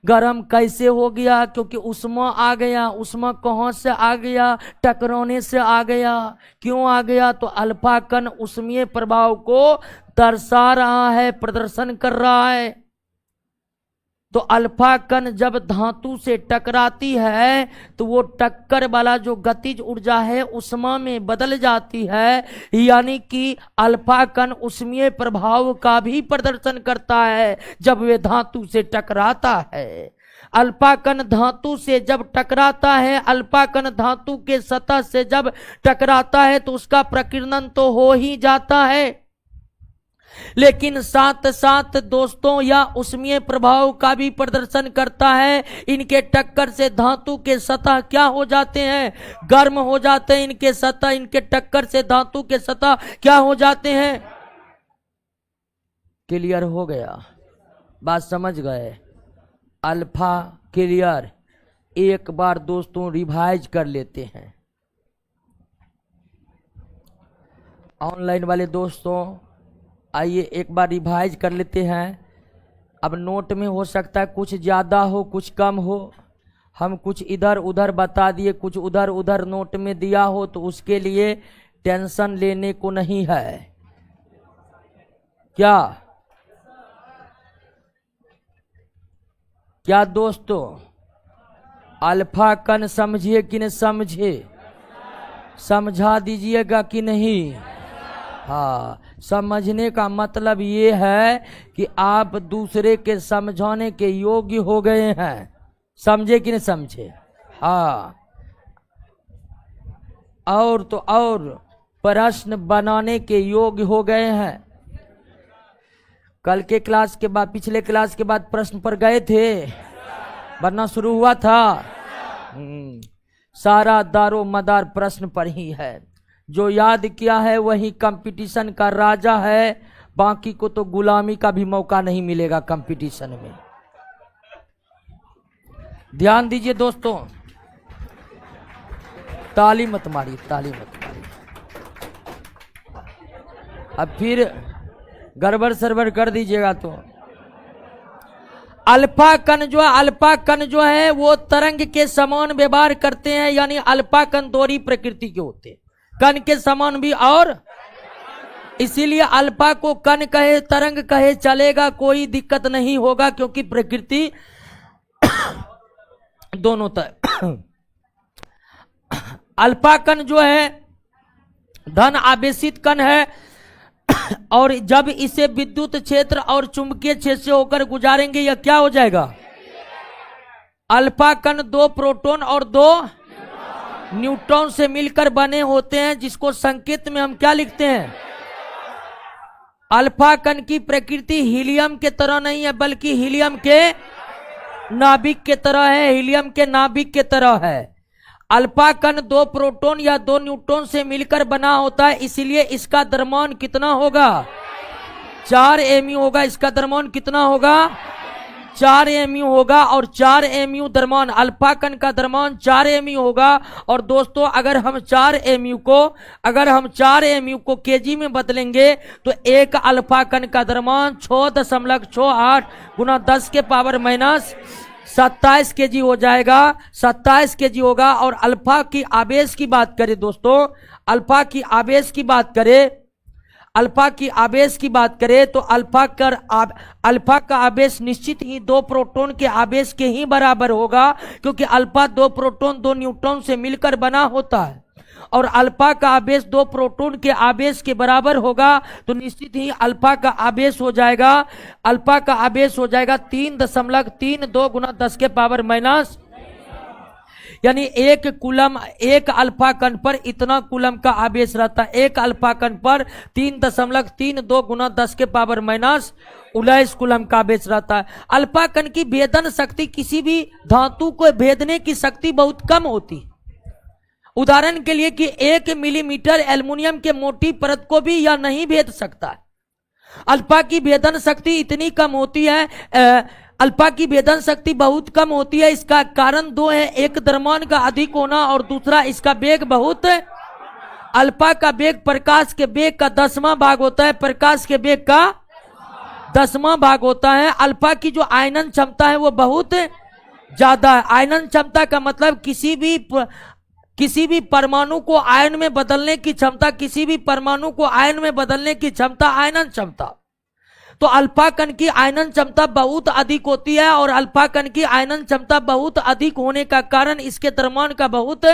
गर्म कैसे हो गया? क्योंकि उष्मा आ गया। उष्मा कहाँ से आ गया? टकराने से आ गया। क्यों आ गया? तो अल्फा कण ऊष्मीय प्रभाव को दर्शा रहा है, प्रदर्शन कर रहा है। तो अल्फा कण जब धातु से टकराती है तो वो टक्कर वाला जो गतिज ऊर्जा है उष्मा में बदल जाती है, यानी कि अल्फा कण ऊष्मीय प्रभाव का भी प्रदर्शन करता है जब वे धातु से टकराता है। अल्फा कण धातु से जब टकराता है, अल्फा कण धातु के सतह से जब टकराता है तो उसका प्रकीर्णन तो हो ही जाता है, लेकिन साथ साथ दोस्तों या ऊष्मीय प्रभाव का भी प्रदर्शन करता है। इनके टक्कर से धातु के सतह क्या हो जाते हैं? गर्म हो जाते हैं। इनके सतह, इनके टक्कर से धातु के सतह क्या हो जाते हैं? क्लियर हो गया? बात समझ गए? Alpha clear? एक बार दोस्तों रिवाइज कर लेते हैं। ऑनलाइन वाले दोस्तों आइए एक बार रिवाइज कर लेते हैं। अब नोट में हो सकता है कुछ ज़्यादा हो, कुछ कम हो। हम कुछ इधर उधर बता दिए, कुछ उधर उधर नोट में दिया हो, तो उसके लिए टेंशन लेने को नहीं है। क्या क्या दोस्तों? अल्फा कण समझिए कि नहीं समझे? समझा दीजिएगा कि नहीं? हाँ, समझने का मतलब ये है कि आप दूसरे के समझाने के योग्य हो गए हैं। समझे कि नहीं समझे? हाँ, और तो और प्रश्न बनाने के योग्य हो गए हैं। कल के क्लास के बाद, पिछले क्लास के बाद प्रश्न पर गए थे, बनना शुरू हुआ था। सारा दारो मदार प्रश्न पर ही है। जो याद किया है वही कंपटीशन का राजा है, बाकी को तो गुलामी का भी मौका नहीं मिलेगा कंपटीशन में। ध्यान दीजिए दोस्तों, ताली मत मारिए, ताली मत मारिए। अब फिर गड़बड़ सरबड़ कर दीजिएगा तो। अल्फा कण जो है वो तरंग के समान व्यवहार करते हैं, यानी अल्फा कण दोहरी प्रकृति के होते हैं। कण के समान भी, और इसीलिए अल्फा को कण कहे, तरंग कहे, चलेगा, कोई दिक्कत नहीं होगा, क्योंकि प्रकृति दोनों तरह। अल्फा कण जो है धन आवेशित कण है, और जब इसे विद्युत क्षेत्र और चुंबकीय क्षेत्र से होकर गुजारेंगे यह क्या हो जाएगा? अल्फा कण 2 प्रोटॉन और 2 न्यूट्रॉन से मिलकर बने होते हैं, जिसको संकेत में हम क्या लिखते हैं? अल्फा कण की प्रकृति हीलियम के तरह नहीं है, बल्कि हीलियम के नाभिक के तरह है, हीलियम के नाभिक के तरह है। अल्फा कण 2 प्रोटॉन या 2 न्यूट्रॉन से मिलकर बना होता है, इसीलिए इसका द्रव्यमान कितना होगा? 4 mu होगा। इसका द्रव्यमान कितना होगा? 4 mu होगा। और 4 mu द्रव्यमान, अल्फा कण का द्रव्यमान 4 mu होगा। और दोस्तों अगर हम 4 mu को केजी में बदलेंगे तो एक अल्फा कण का द्रव्यमान 6.68 गुना 10 के पावर माइनस 27 केजी हो जाएगा, 27 केजी होगा। और अल्फा की आवेश की बात करें दोस्तों, अल्फा की आवेश की बात करें तो अल्फा का आवेश निश्चित ही 2 प्रोटॉन के आवेश के ही बराबर होगा, क्योंकि अल्फा 2 प्रोटॉन 2 न्यूट्रॉन से मिलकर बना होता है। और अल्फा का आवेश 2 प्रोटॉन के आवेश के बराबर होगा, तो निश्चित ही अल्फा का आवेश हो जाएगा 3.32 गुना 10 के पावर माइनस, यानी एक अल्फा कण पर इतना कूलम का आवेश रहता है। एक अल्फा कण पर 3.32 गुना 10 के पावर माइनस 19 कूलम का आवेश रहता है। अल्फा कण की भेदन शक्ति, किसी भी धातु को भेदने की शक्ति बहुत कम होती। उदाहरण के लिए कि 1 मिलीमीटर एल्युमिनियम के मोटी परत को भी यह नहीं भेद सकता। अल्फा की भेदन शक्ति इतनी कम होती है, अल्फा की भेदन शक्ति बहुत कम होती है। इसका कारण 2 है, एक द्रव्यमान का अधिक होना और दूसरा इसका वेग बहुत। अल्फा का वेग प्रकाश के वेग का 10वां भाग होता है, प्रकाश के वेग का 10वां भाग होता है। अल्फा की जो आयनन क्षमता है वो बहुत ज्यादा है। आयनन क्षमता का मतलब किसी भी परमाणु को आयन में बदलने की क्षमता, आयनन क्षमता। तो अल्फा कण की आयनन क्षमता बहुत अधिक होती है, और अल्फा कण की आयनन क्षमता बहुत अधिक होने का कारण इसके द्रव्यमान का बहुत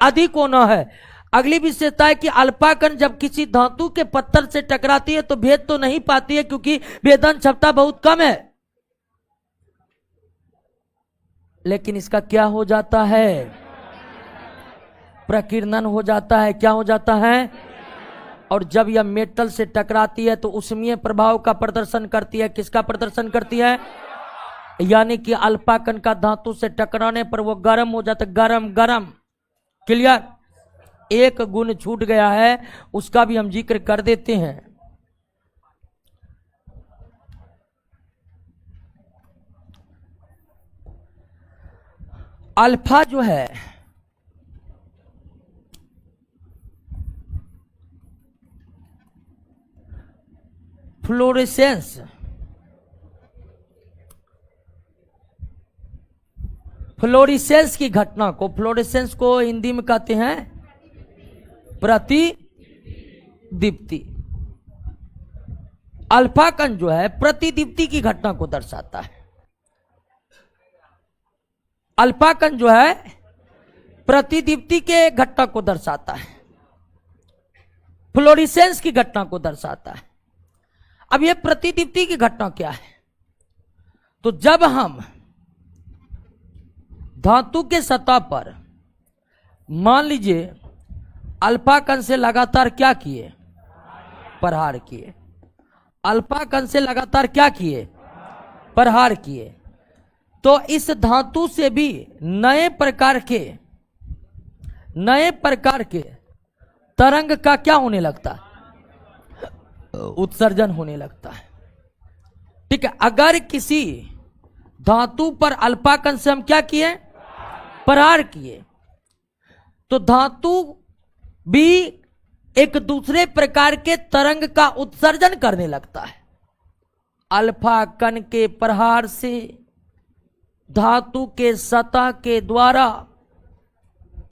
अधिक होना है। अगली विशेषता है कि अल्फा कण जब किसी धातु के पत्थर से टकराती है तो भेद तो नहीं पाती है, क्योंकि भेदन क्षमता बहुत कम है। लेकिन इसका क्या हो जाता है? प्रकीर्णन हो जाता है। क्या हो जाता है? और जब यह मेटल से टकराती है तो ऊष्मीय प्रभाव का प्रदर्शन करती है। किसका प्रदर्शन करती है? यानी कि अल्फा कण का धातु से टकराने पर वो गर्म हो जाता है। गरम। क्लियर? एक गुण छूट गया है, उसका भी हम जिक्र कर देते हैं। अल्फा जो है फ्लोरेसेंस की घटना को, फ्लोरेसेंस को हिंदी में कहते हैं प्रतिदीप्ति। अल्फा कण जो है प्रतिदीप्ति की घटना को दर्शाता है। अल्फा कण जो है प्रतिदीप्ति के घटना को दर्शाता है, फ्लोरेसेंस की घटना को दर्शाता है। अब यह प्रतिदीप्ति की घटना क्या है? तो जब हम धातु के सतह पर मान लीजिए अल्फा कण से लगातार क्या किए? प्रहार किए। अल्फा कण से लगातार क्या किए? प्रहार किए। तो इस धातु से भी नए प्रकार के तरंग का क्या होने लगता है? उत्सर्जन होने लगता है। ठीक है। अगर किसी धातु पर अल्फा कण से हम क्या किए? प्रहार किए, तो धातु भी एक दूसरे प्रकार के तरंग का उत्सर्जन करने लगता है। अल्फा कण के प्रहार से धातु के सतह के द्वारा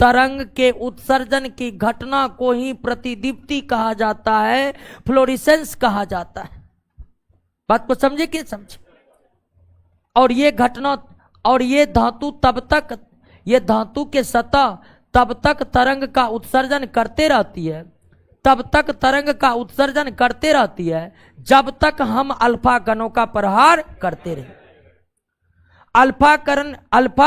तरंग के उत्सर्जन की घटना को ही प्रतिदीप्ति कहा जाता है, फ्लोरेसेंस कहा जाता है। बात को समझे कि समझे? और ये घटना और ये धातु धातु के सतह तब तक तरंग का उत्सर्जन करते रहती है, जब तक हम अल्फा कणों का प्रहार करते रहे। अल्फा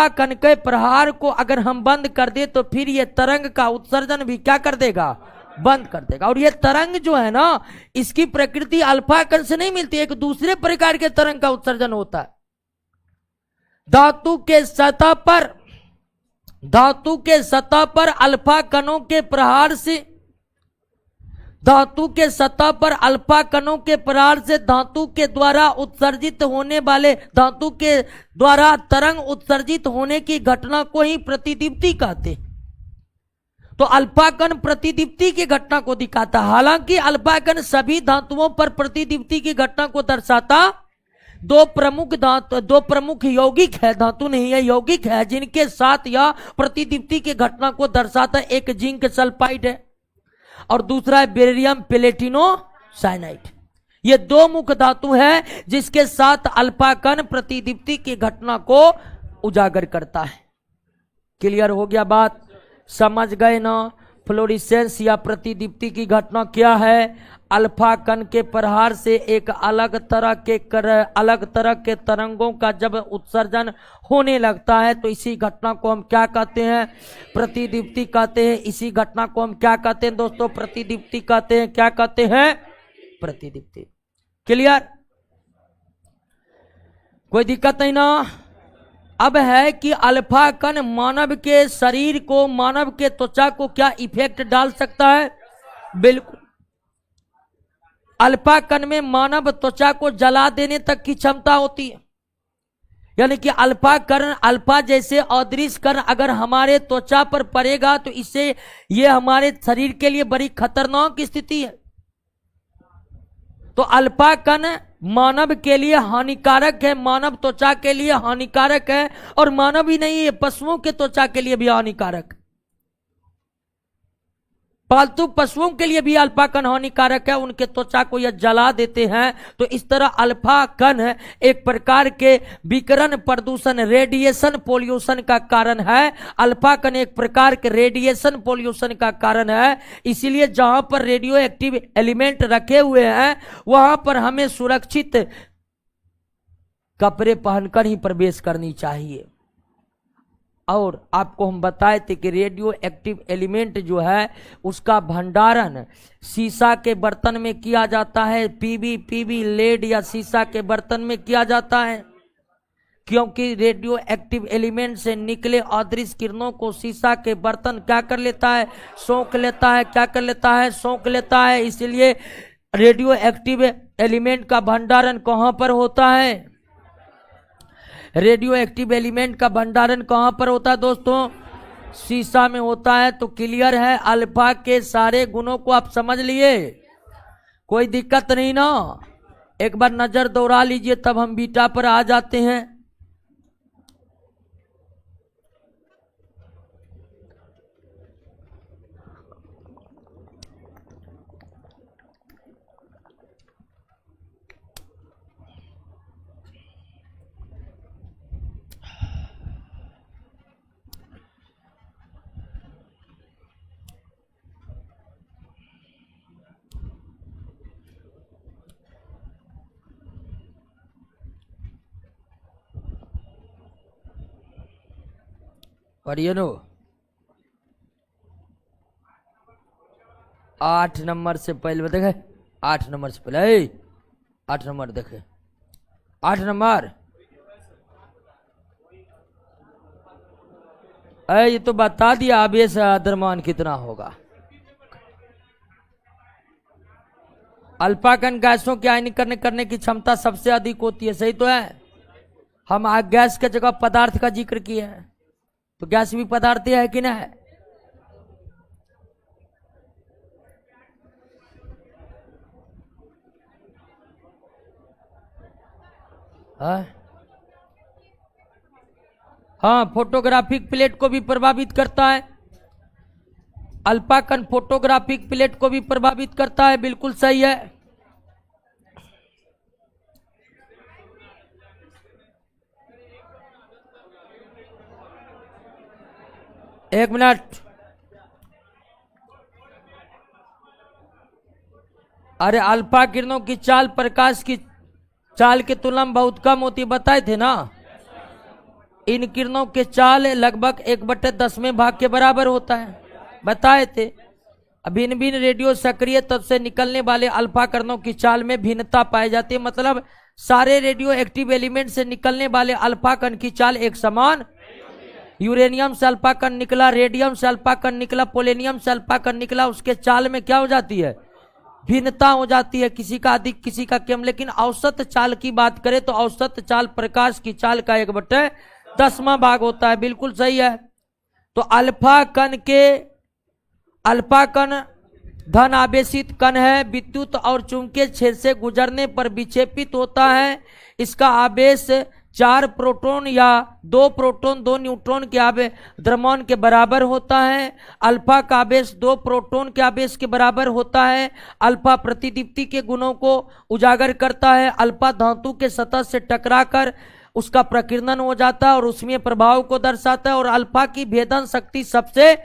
कण के प्रहार को अगर हम बंद कर दे तो फिर ये तरंग का उत्सर्जन भी क्या कर देगा? बंद कर देगा। और ये तरंग जो है ना, इसकी प्रकृति अल्फा कण से नहीं मिलती, एक दूसरे प्रकार के तरंग का उत्सर्जन होता है। धातु के सतह पर अल्फा कणों के प्रहार से, धातु के सतह पर अल्फा कणों के प्रहार से धातु के द्वारा उत्सर्जित होने वाले, धातु के द्वारा तरंग उत्सर्जित होने की घटना को ही प्रतिदीप्ति कहते हैं। तो अल्फा कण प्रतिदीप्ति की घटना को दिखाता। हालांकि अल्फा कण सभी धातुओं पर प्रतिदीप्ति की घटना को दर्शाता। दो प्रमुख यौगिक है, धातु नहीं है, यौगिक है, जिनके साथ यह प्रतिदीप्ति की घटना को दर्शाता। एक जिंक सल्फाइड है और दूसरा है बेरियम प्लेटिनो साइनाइड। ये दो मुख्य धातु है जिसके साथ अल्फा कण प्रतिदीप्ति की घटना को उजागर करता है। क्लियर हो गया बात? समझ गए ना? फ्लोरिसेंस या प्रतिदीप्ति की घटना क्या है? अल्फा कण के प्रहार से एक अलग तरह के तरंगों का जब उत्सर्जन होने लगता है तो इसी घटना को हम क्या कहते हैं? प्रतिदीप्ति कहते हैं। इसी घटना को हम क्या कहते हैं दोस्तों? प्रतिदीप्ति कहते हैं। क्या कहते हैं? प्रतिदीप्ति। क्लियर? कोई दिक्कत नहीं ना? अब है कि अल्फा कण मानव के शरीर को, मानव के त्वचा को क्या इफेक्ट डाल सकता है? बिल्कुल। अल्फा कण में मानव त्वचा को जला देने तक की क्षमता होती है। यानी कि अल्फा जैसे अदृश्य कण अगर हमारे त्वचा पर पड़ेगा तो इससे ये हमारे शरीर के लिए बड़ी खतरनाक स्थिति है। तो अल्फा कण मानव के लिए हानिकारक है, मानव त्वचा के लिए हानिकारक है, और मानव ही नहीं है, पशुओं के त्वचा के लिए भी हानिकारक। पालतू पशुओं के लिए भी अल्फा कण हानिकारक है, उनके त्वचा को यह जला देते हैं। तो इस तरह अल्फा कण एक प्रकार के विकिरण प्रदूषण, रेडिएशन पोल्यूशन का कारण है। अल्फा कण एक प्रकार के रेडिएशन पोल्यूशन का कारण है। इसीलिए जहां पर रेडियो एक्टिव एलिमेंट रखे हुए हैं वहां पर हमें सुरक्षित कपड़े पहनकर ही प्रवेश करनी चाहिए। और आपको हम बताए थे कि रेडियो एक्टिव एलिमेंट जो है उसका भंडारण शीशा के बर्तन में किया जाता है। पीवी लेड या शीशा के बर्तन में किया जाता है, क्योंकि रेडियो एक्टिव एलिमेंट से निकले अदृश्य किरणों को शीशा के बर्तन क्या कर लेता है? सोख लेता है। क्या कर लेता है? सोख लेता है। इसलिए रेडियो एक्टिव एलिमेंट का भंडारण कहां पर होता है? रेडियो एक्टिव एलिमेंट का भंडारण कहां पर होता है दोस्तों? शीशा में होता है। तो क्लियर है, अल्फा के सारे गुणों को आप समझ लिए, कोई दिक्कत नहीं ना? एक बार नजर दौड़ा लीजिए, तब हम बीटा पर आ जाते हैं। और ये नो 8 नंबर से पहले देखे, 8 नंबर से पहले 8 नंबर देखे, 8 नंबर। ये तो बता दिया अब ये द्रव्यमान कितना होगा। अल्फा कण गैसों की आयनीकरण करने की क्षमता सबसे अधिक होती है। सही तो है। हम गैस के जगह पदार्थ का जिक्र किए हैं, तो गैस भी पदार्थ है कि ना है? हाँ, फोटोग्राफिक प्लेट को भी प्रभावित करता है। अल्फा कण फोटोग्राफिक प्लेट को भी प्रभावित करता है। बिल्कुल सही है। एक मिनट। अरे अल्फा किरणों की चाल प्रकाश की चाल की तुलना में बहुत कम होती, बताए थे ना? इन किरणों के चाल लगभग 1/10 भाग के बराबर होता है, बताए थे। भिन्न भिन्न रेडियो सक्रिय तत्व से निकलने वाले अल्फा कणों की चाल में भिन्नता पाई जाती है। मतलब सारे रेडियो एक्टिव एलिमेंट से निकलने वाले अल्फा कण की चाल एक समान। यूरेनियम से अल्फा कण निकला, रेडियम से अल्फा कण निकला, पोलेनियम से अल्फा कण निकला, उसके चाल में क्या हो जाती है? भिन्नता हो जाती है, किसी का अधिक किसी का कम। लेकिन औसत चाल की बात करें तो औसत चाल प्रकाश की चाल का 1/10वां भाग होता है। बिल्कुल सही है। तो अल्फा कण धन आवेशित कण है, विद्युत और चुंबकीय क्षेत्र से गुजरने पर विक्षेपित होता है। इसका आवेश 4 प्रोटॉन या 2 प्रोटॉन 2 न्यूट्रॉन के द्रव्यमान के बराबर होता है। अल्फा का आवेश 2 प्रोटॉन के आवेश के बराबर होता है। अल्फा प्रतिदीप्ति के गुणों को उजागर करता है। अल्फा धातु के सतह से टकराकर उसका प्रकीर्णन हो जाता है और उसमें प्रभाव को दर्शाता है। और अल्फा की भेदन शक्ति सबसे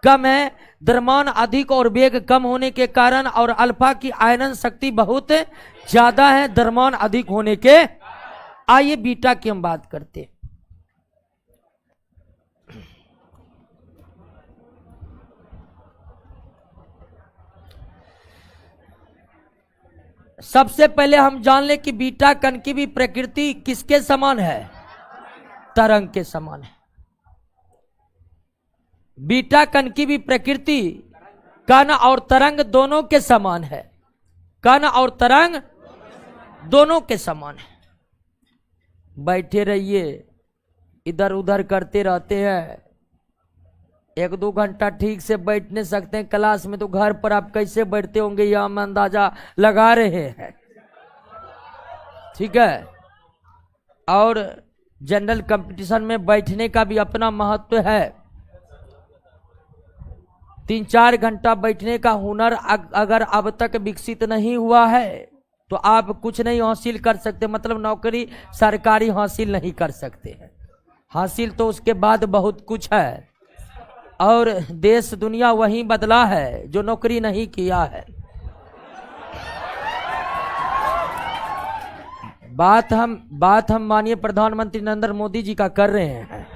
कम है, द्रव्यमान अधिक और वेग कम होने के कारण। और अल्फा की आयनन शक्ति बहुत ज्यादा है, द्रव्यमान अधिक होने के। आइए बीटा की हम बात करते हैं। सबसे पहले हम जान ले कि बीटा कण की भी प्रकृति किसके समान है? तरंग के समान है। बीटा कण की भी प्रकृति कण और तरंग दोनों के समान है। कण और तरंग दोनों के समान है। बैठे रहिए, इधर उधर करते रहते हैं, 1-2 घंटा ठीक से बैठ नहीं सकते हैं क्लास में, तो घर पर आप कैसे बैठते होंगे यह हम अंदाजा लगा रहे हैं। ठीक है। और जनरल कंपटीशन में बैठने का भी अपना महत्व है। 3-4 घंटा बैठने का हुनर अगर अब तक विकसित नहीं हुआ है तो आप कुछ नहीं हासिल कर सकते। मतलब नौकरी सरकारी हासिल नहीं कर सकते हैं। हासिल तो उसके बाद बहुत कुछ है। और देश दुनिया वही बदला है जो नौकरी नहीं किया है। बात हम माननीय प्रधानमंत्री नरेंद्र मोदी जी का कर रहे हैं।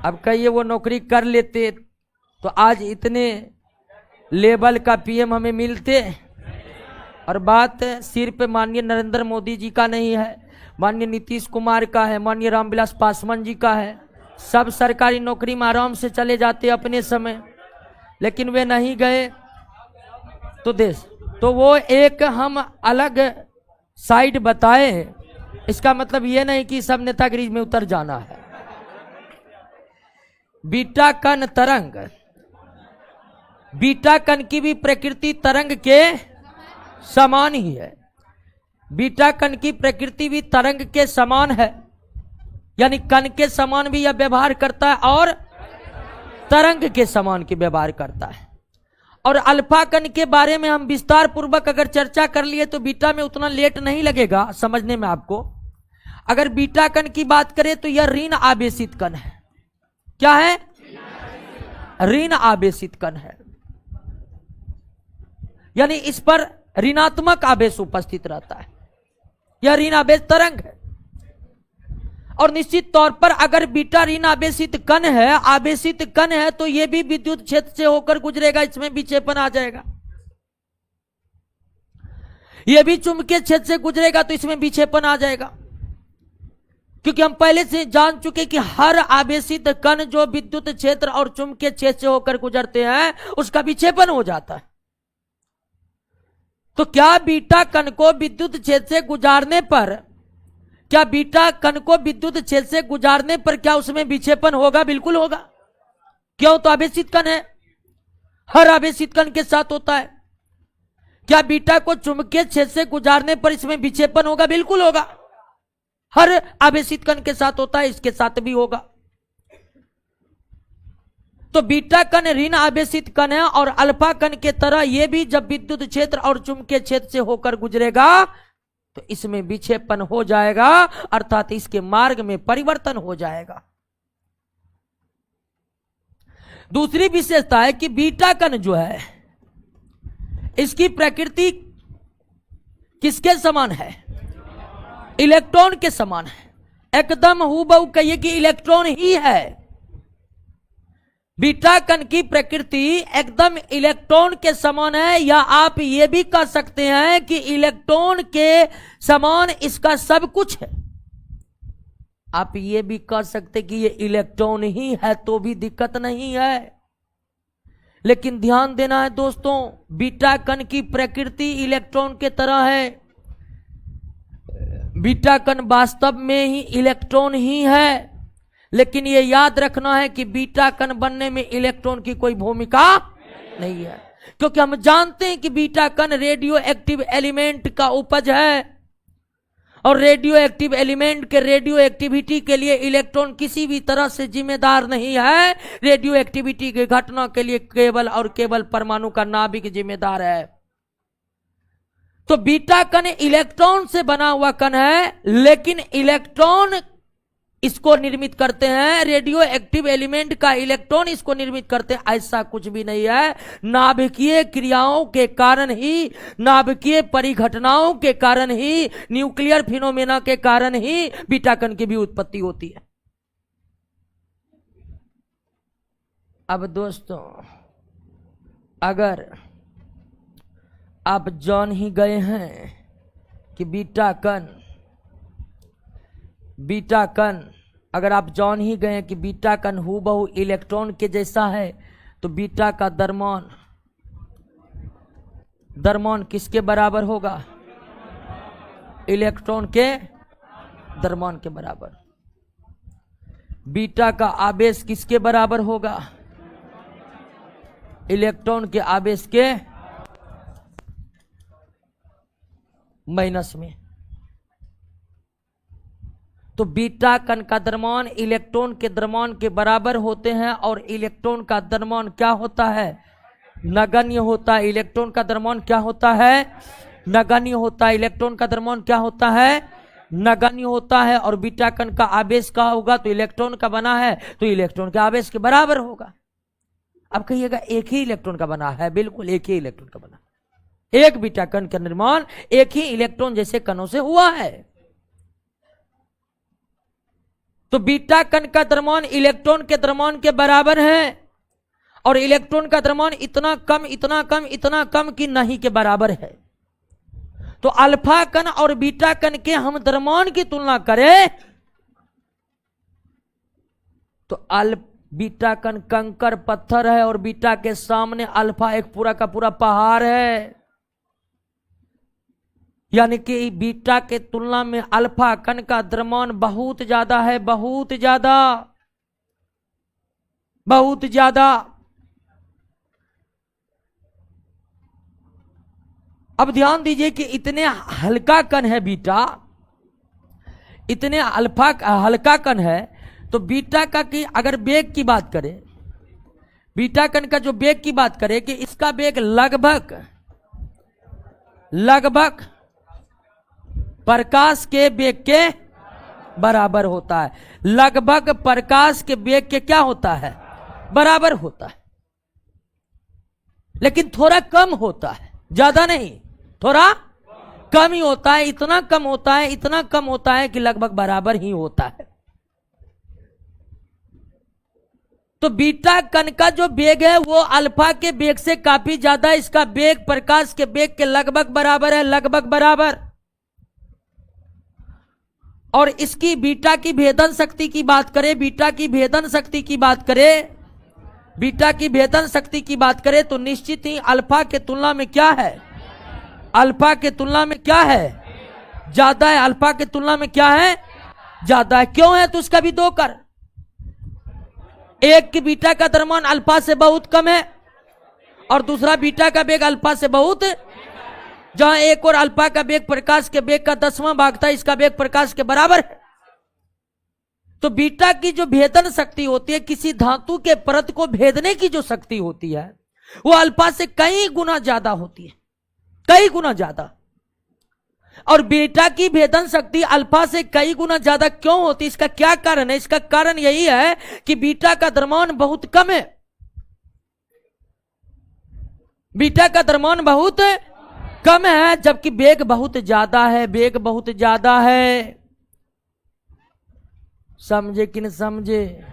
अब कहिए वो नौकरी कर लेते तो आज इतने लेवल का पीएम हमें मिलते। और बात सिर्फ माननीय नरेंद्र मोदी जी का नहीं है, माननीय नीतीश कुमार का है, माननीय रामविलास पासवान जी का है। सब सरकारी नौकरी में आराम से चले जाते अपने समय, लेकिन वे नहीं गए तो देश तो वो एक हम अलग साइड बताए। इसका मतलब ये नहीं कि सब नेतागिरी में उतर जाना है। बीटा कण तरंग, बीटा कण की भी प्रकृति तरंग के समान ही है। बीटा कण की प्रकृति भी तरंग के समान है, यानी कण के समान भी यह व्यवहार करता है और तरंग के समान के व्यवहार करता है। और अल्फा कण के बारे में हम विस्तार पूर्वक अगर चर्चा कर लिए तो बीटा में उतना लेट नहीं लगेगा समझने में आपको। अगर बीटा कण की बात करें तो यह ऋण आवेशित कण है। क्या है? ऋण आवेशित कण है, यानी इस पर ऋणात्मक आवेश उपस्थित रहता है। यह ऋण आवेश तरंग है। और निश्चित तौर पर अगर बीटा ऋण आवेशित कण है, आवेशित कण है, तो यह भी विद्युत क्षेत्र से होकर गुजरेगा, इसमें विक्षेपण आ जाएगा। यह भी चुंबकीय क्षेत्र से गुजरेगा तो इसमें विक्षेपण आ जाएगा। क्योंकि हम पहले से जान चुके कि हर आवेशित कण जो विद्युत क्षेत्र और चुंबकीय क्षेत्र से होकर गुजरते हैं उसका विक्षेपण हो जाता है। तो क्या बीटा कण को विद्युत क्षेत्र से गुजारने पर, क्या बीटा कण को विद्युत क्षेत्र से गुजारने पर क्या उसमें विक्षेपण होगा? बिल्कुल होगा। क्यों? तो आवेशित कण है, हर आवेशित कण के साथ होता है। क्या बीटा को चुंबकीय क्षेत्र से गुजारने पर इसमें विक्षेपण होगा? बिल्कुल होगा। हर आवेशित कण के साथ होता है, इसके साथ भी होगा। तो बीटा कण ऋण आवेशित कण है और अल्फा कण के तरह यह भी जब विद्युत क्षेत्र और चुंबकीय क्षेत्र से होकर गुजरेगा तो इसमें विक्षेपण हो जाएगा, अर्थात इसके मार्ग में परिवर्तन हो जाएगा। दूसरी विशेषता है कि बीटा कण जो है इसकी प्रकृति किसके समान है? इलेक्ट्रॉन के समान है। एकदम हूबहू कहिए कि इलेक्ट्रॉन ही है। बीटा कण की प्रकृति एकदम इलेक्ट्रॉन के समान है, या आप ये भी कह सकते हैं कि इलेक्ट्रॉन के समान इसका सब कुछ है। आप ये भी कह सकते कि ये इलेक्ट्रॉन ही है तो भी दिक्कत नहीं है। लेकिन ध्यान देना है दोस्तों, बीटा कण की प्रकृति इलेक्ट्रॉन के तरह है। बीटा कण वास्तव में ही इलेक्ट्रॉन ही है, लेकिन ये याद रखना है कि बीटा कण बनने में इलेक्ट्रॉन की कोई भूमिका नहीं है, क्योंकि हम जानते हैं कि बीटा कण रेडियो एक्टिव एलिमेंट का उपज है, और रेडियो एक्टिव एलिमेंट के रेडियो एक्टिविटी के लिए इलेक्ट्रॉन किसी भी तरह से जिम्मेदार नहीं है। रेडियो एक्टिविटी की घटना के लिए केवल और केवल परमाणु का नाभिक जिम्मेदार है। तो बीटा कण इलेक्ट्रॉन से बना हुआ कण है, लेकिन इलेक्ट्रॉन इसको निर्मित करते हैं, रेडियो एक्टिव एलिमेंट का इलेक्ट्रॉन इसको निर्मित करते हैं, ऐसा कुछ भी नहीं है। नाभिकीय क्रियाओं के कारण ही, नाभिकीय परिघटनाओं के कारण ही, न्यूक्लियर फिनोमेना के कारण ही बीटा कण की भी उत्पत्ति होती है। अब दोस्तों, अगर आप जान ही गए हैं कि बीटा कण अगर आप जान ही गए कि बीटा कण हूबहू इलेक्ट्रॉन के जैसा है, तो बीटा का द्रव्यमान किसके बराबर होगा? इलेक्ट्रॉन के द्रव्यमान के बराबर। बीटा का आवेश किसके बराबर होगा? इलेक्ट्रॉन के आवेश के माइनस में। तो बीटा कण का द्रव्यमान इलेक्ट्रॉन के द्रव्यमान के बराबर होते हैं, और इलेक्ट्रॉन का द्रव्यमान क्या होता है? नगण्य होता है। इलेक्ट्रॉन का द्रव्यमान क्या होता है? नगण्य होता है। इलेक्ट्रॉन का द्रव्यमान क्या होता है? नगण्य होता है। और बीटा कण का आवेश क्या होगा? तो इलेक्ट्रॉन का बना है, तो इलेक्ट्रॉन के आवेश के बराबर होगा। अब कहिएगा एक ही इलेक्ट्रॉन का बना है? बिल्कुल एक ही इलेक्ट्रॉन का बना। एक बीटा कण का निर्माण एक ही इलेक्ट्रॉन जैसे कणों से हुआ है। तो बीटा कण का द्रव्यमान इलेक्ट्रॉन के द्रव्यमान के बराबर है, और इलेक्ट्रॉन का द्रव्यमान इतना कम इतना कम इतना कम कि नहीं के बराबर है। तो अल्फा कण और बीटा कण के हम द्रव्यमान की तुलना करें तो बीटा कण कंकर पत्थर है, और बीटा के सामने अल्फा एक पूरा का पूरा पहाड़ है। यानी कि बीटा के तुलना में अल्फा कण का द्रव्यमान बहुत ज्यादा है, बहुत ज्यादा, बहुत ज्यादा। अब ध्यान दीजिए कि इतने हल्का कण है बीटा, इतने अल्फा हल्का कण है, तो बीटा का की अगर वेग की बात करें, बीटा कण का जो वेग की बात करें कि इसका वेग लगभग प्रकाश के वेग के बराबर होता है। लगभग प्रकाश के वेग के क्या होता है? बराबर होता है। लेकिन थोड़ा कम होता है, ज्यादा नहीं, थोड़ा कम ही होता है। इतना कम होता है, इतना कम होता है कि लगभग बराबर ही होता है। तो बीटा कण का जो वेग है वो अल्फा के वेग से काफी ज्यादा, इसका वेग प्रकाश के वेग के लगभग बराबर है, लगभग बराबर। और इसकी बीटा की भेदन शक्ति की बात करें, बीटा की भेदन शक्ति की बात करें, बीटा की भेदन शक्ति की बात करें तो निश्चित ही अल्फा के तुलना में क्या है? अल्फा के तुलना में क्या है? ज्यादा है। अल्फा के तुलना में क्या है? ज्यादा है। क्यों है? तो उसका भी दो कर। एक की बीटा का द्रव्यमान अल्फा से बहुत कम है, और दूसरा बीटा का वेग अल्फा से बहुत, जहां एक और अल्फा का वेग प्रकाश के वेग का 10वां भाग था, इसका वेग प्रकाश के बराबर है। तो बीटा की जो भेदन शक्ति होती है, किसी धातु के परत को भेदने की जो शक्ति होती है, वो अल्फा से कई गुना ज्यादा होती है, कई गुना ज्यादा। और बीटा की भेदन शक्ति अल्फा से कई गुना ज्यादा क्यों होती है? इसका क्या कारण है? इसका कारण यही है कि बीटा का द्रव्यमान बहुत कम है, बीटा का द्रव्यमान बहुत कम है, जबकि वेग बहुत ज्यादा है, वेग बहुत ज्यादा है। समझे कि नहीं समझे?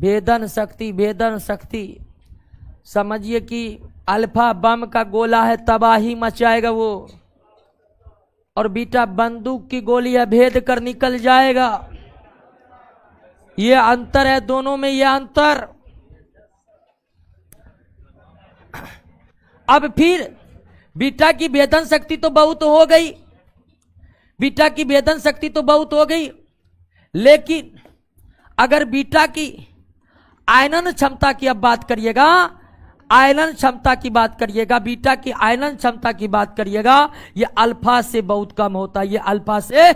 भेदन शक्ति, भेदन शक्ति, समझिए कि अल्फा बम का गोला है, तबाही मचाएगा वो, और बीटा बंदूक की गोली है, भेद कर निकल जाएगा। ये अंतर है दोनों में, ये अंतर। अब फिर बीटा की भेदन शक्ति तो बहुत हो गई, बीटा की भेदन शक्ति तो बहुत हो गई, लेकिन अगर बीटा की आयनन क्षमता की अब बात करिएगा, आयनन क्षमता की बात करिएगा, बीटा की आयनन क्षमता की बात करिएगा, ये अल्फा से बहुत कम होता है, ये अल्फा से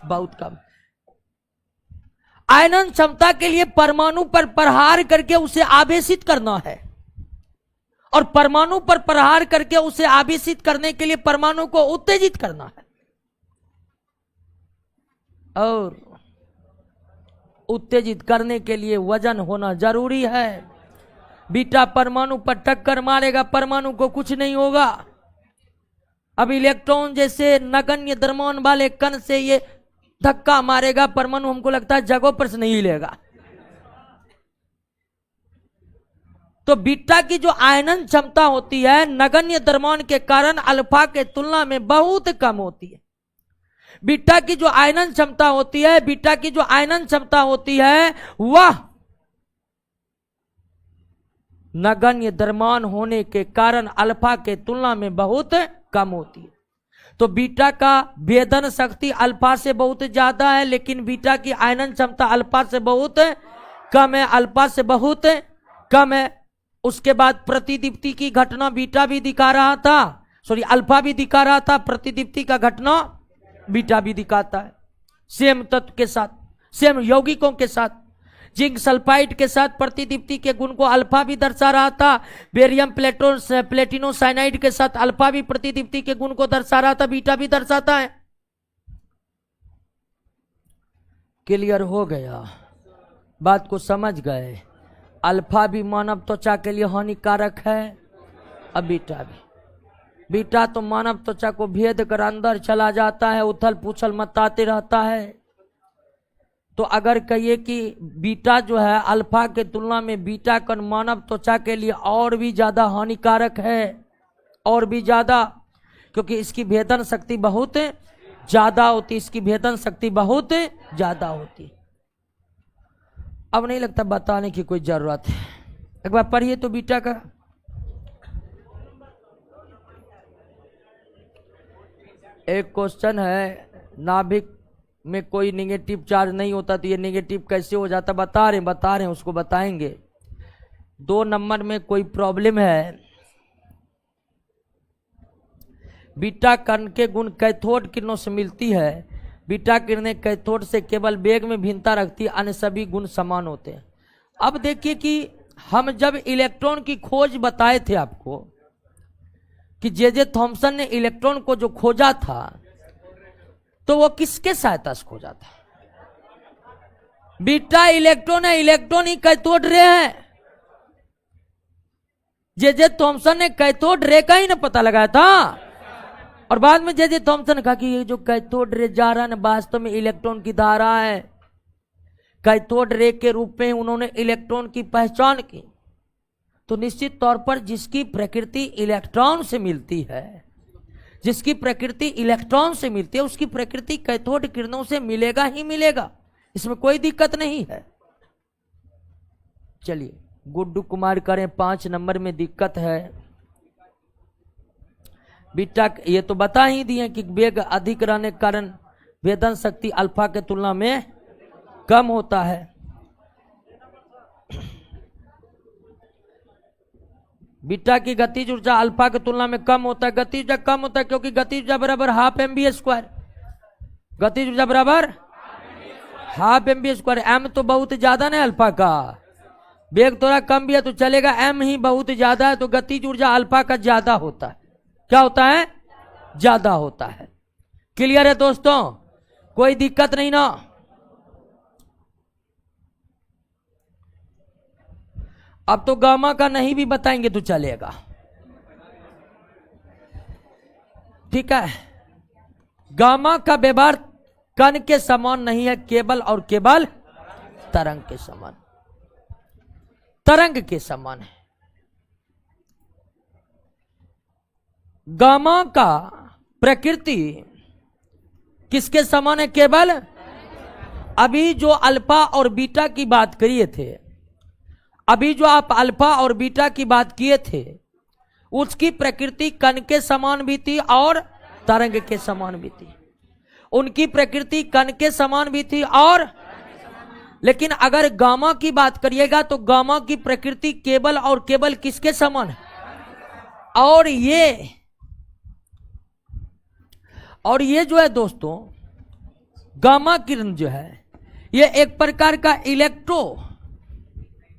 बहुत कम। आयनन क्षमता के लिए परमाणु पर प्रहार करके उसे आवेशित करना है, और परमाणु पर प्रहार करके उसे आवेशित करने के लिए परमाणु को उत्तेजित करना है, और उत्तेजित करने के लिए वजन होना जरूरी है। बीटा परमाणु पर टक्कर मारेगा, परमाणु को कुछ नहीं होगा। अब इलेक्ट्रॉन जैसे नगण्य द्रव्यमान वाले कण से ये धक्का मारेगा, परमाणु हमको लगता है जगहों पर से नहीं हिलेगा। तो बीटा की जो आयनन क्षमता होती है नगण्य द्रव्यमान के कारण अल्फा के तुलना में बहुत कम होती है। बीटा की जो आयनन क्षमता होती है, बीटा की जो आयनन क्षमता होती है वह नगण्य द्रव्यमान होने के कारण अल्फा के तुलना में बहुत कम होती है। तो बीटा का भेदन शक्ति अल्फा से बहुत ज्यादा है, लेकिन बीटा की आयनन क्षमता अल्फा से बहुत कम है, अल्फा से बहुत कम है। उसके बाद प्रतिदीप्ति की घटना बीटा भी दिखा रहा था, सॉरी अल्फा भी दिखा रहा था, प्रतिदीप्ति का घटना बीटा भी दिखाता है। सेम तत्व के साथ, सेम यौगिकों के साथ, जिंक सल्फाइड के साथ प्रतिदीप्ति के गुण को अल्फा भी दर्शा रहा था, बेरियम प्लेटिनो साइनाइड के साथ अल्फा भी प्रतिदीप्ति के गुण को दर्शा रहा था, बीटा भी दर्शाता है। क्लियर हो गया? बात को समझ गए? अल्फा भी मानव त्वचा के लिए हानिकारक है, अब बीटा भी। बीटा तो मानव त्वचा को भेद कर अंदर चला जाता है, उथल पुथल मचाते रहता है। तो अगर कहिए कि बीटा जो है अल्फा के तुलना में बीटा कण मानव त्वचा के लिए और भी ज्यादा हानिकारक है, और भी ज्यादा, क्योंकि इसकी भेदन शक्ति बहुत ज्यादा होती, इसकी भेदन शक्ति बहुत ज्यादा होती। अब नहीं लगता बताने की कोई जरूरत है, एक बार पढ़िए तो बीटा का। एक क्वेश्चन है, नाभिक में कोई नेगेटिव चार्ज नहीं होता तो ये नेगेटिव कैसे हो जाता? बता रहे हैं, उसको बताएंगे। 2 नंबर में कोई प्रॉब्लम है, बीटा कण के गुण कैथोड किरणों से मिलती है। बीटा किरणें कैथोड से केवल वेग में भिन्नता रखती है, अन्य सभी गुण समान होते हैं। अब देखिए कि हम जब इलेक्ट्रॉन की खोज बताए थे आपको कि जे थॉमसन ने इलेक्ट्रॉन को जो खोजा था तो वो किसके सहायता से खोजा था? बीटा इलेक्ट्रॉन है, इलेक्ट्रॉन ही कैथोड रे है। जे थॉमसन ने कैथोड रे का ही ना पता लगाया था, और बाद में जे थॉमसन ने कहा कि ये जो कैथोड रे जा रहा है ना वास्तव में इलेक्ट्रॉन की धारा है। कैथोड रे के रूप में उन्होंने इलेक्ट्रॉन की पहचान की। तो निश्चित तौर पर जिसकी प्रकृति इलेक्ट्रॉन से मिलती है, जिसकी प्रकृति इलेक्ट्रॉन से मिलती है, उसकी प्रकृति कैथोड किरणों से मिलेगा ही मिलेगा, इसमें कोई दिक्कत नहीं है। चलिए गुड्डू कुमार करें 5 नंबर में दिक्कत है। बीटा ये तो बता ही दिए कि वेग अधिक रहने के कारण भेदन शक्ति अल्फा के तुलना में कम होता है। बीटा की गतिज ऊर्जा अल्फा की तुलना में कम होता है। गतिज ऊर्जा कम होता है क्योंकि गतिज ऊर्जा बराबर हाफ mv²। गतिज ऊर्जा बराबर हाफ mv²। एम तो बहुत ज्यादा ना अल्फा का, वेग थोड़ा कम भी है तो चलेगा, एम ही बहुत ज्यादा है तो गतिज ऊर्जा अल्फा का ज्यादा होता है। क्या होता है? ज्यादा होता है। क्लियर है दोस्तों? कोई दिक्कत नहीं ना? अब तो गामा का नहीं भी बताएंगे तो चलेगा, ठीक है। गामा का व्यवहार कण के समान नहीं है, केवल और केवल तरंग के समान। तरंग के समान है। गामा का प्रकृति किसके समान है? केवल अभी जो अल्फा और बीटा की बात करिए थे, अभी जो आप अल्फा और बीटा की बात किए थे, उसकी प्रकृति कण के समान भी थी और तरंग के समान भी थी। उनकी प्रकृति कण के समान भी थी और, लेकिन अगर गामा की बात करिएगा तो गामा की प्रकृति केवल और केवल किसके समान है? और ये जो है दोस्तों, गामा किरण जो है ये एक प्रकार का इलेक्ट्रो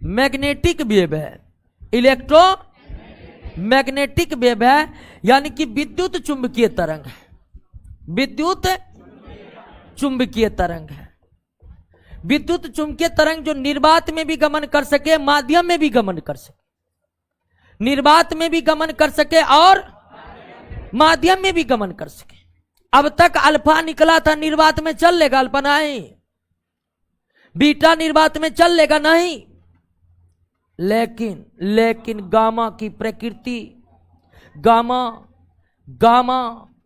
मैग्नेटिक वेव है। इलेक्ट्रो मैग्नेटिक वेव है, यानी कि विद्युत चुंबकीय तरंग है। विद्युत चुंबकीय तरंग है। विद्युत चुंबकीय तरंग जो निर्वात में भी गमन कर सके, माध्यम में भी गमन कर सके, निर्वात में भी गमन कर सके और माध्यम में भी गमन कर सके। अब तक अल्फा निकला था, निर्वात में चल लेगा? अल्फा नहीं। बीटा निर्वात में चल लेगा? नहीं। लेकिन गामा की प्रकृति, गामा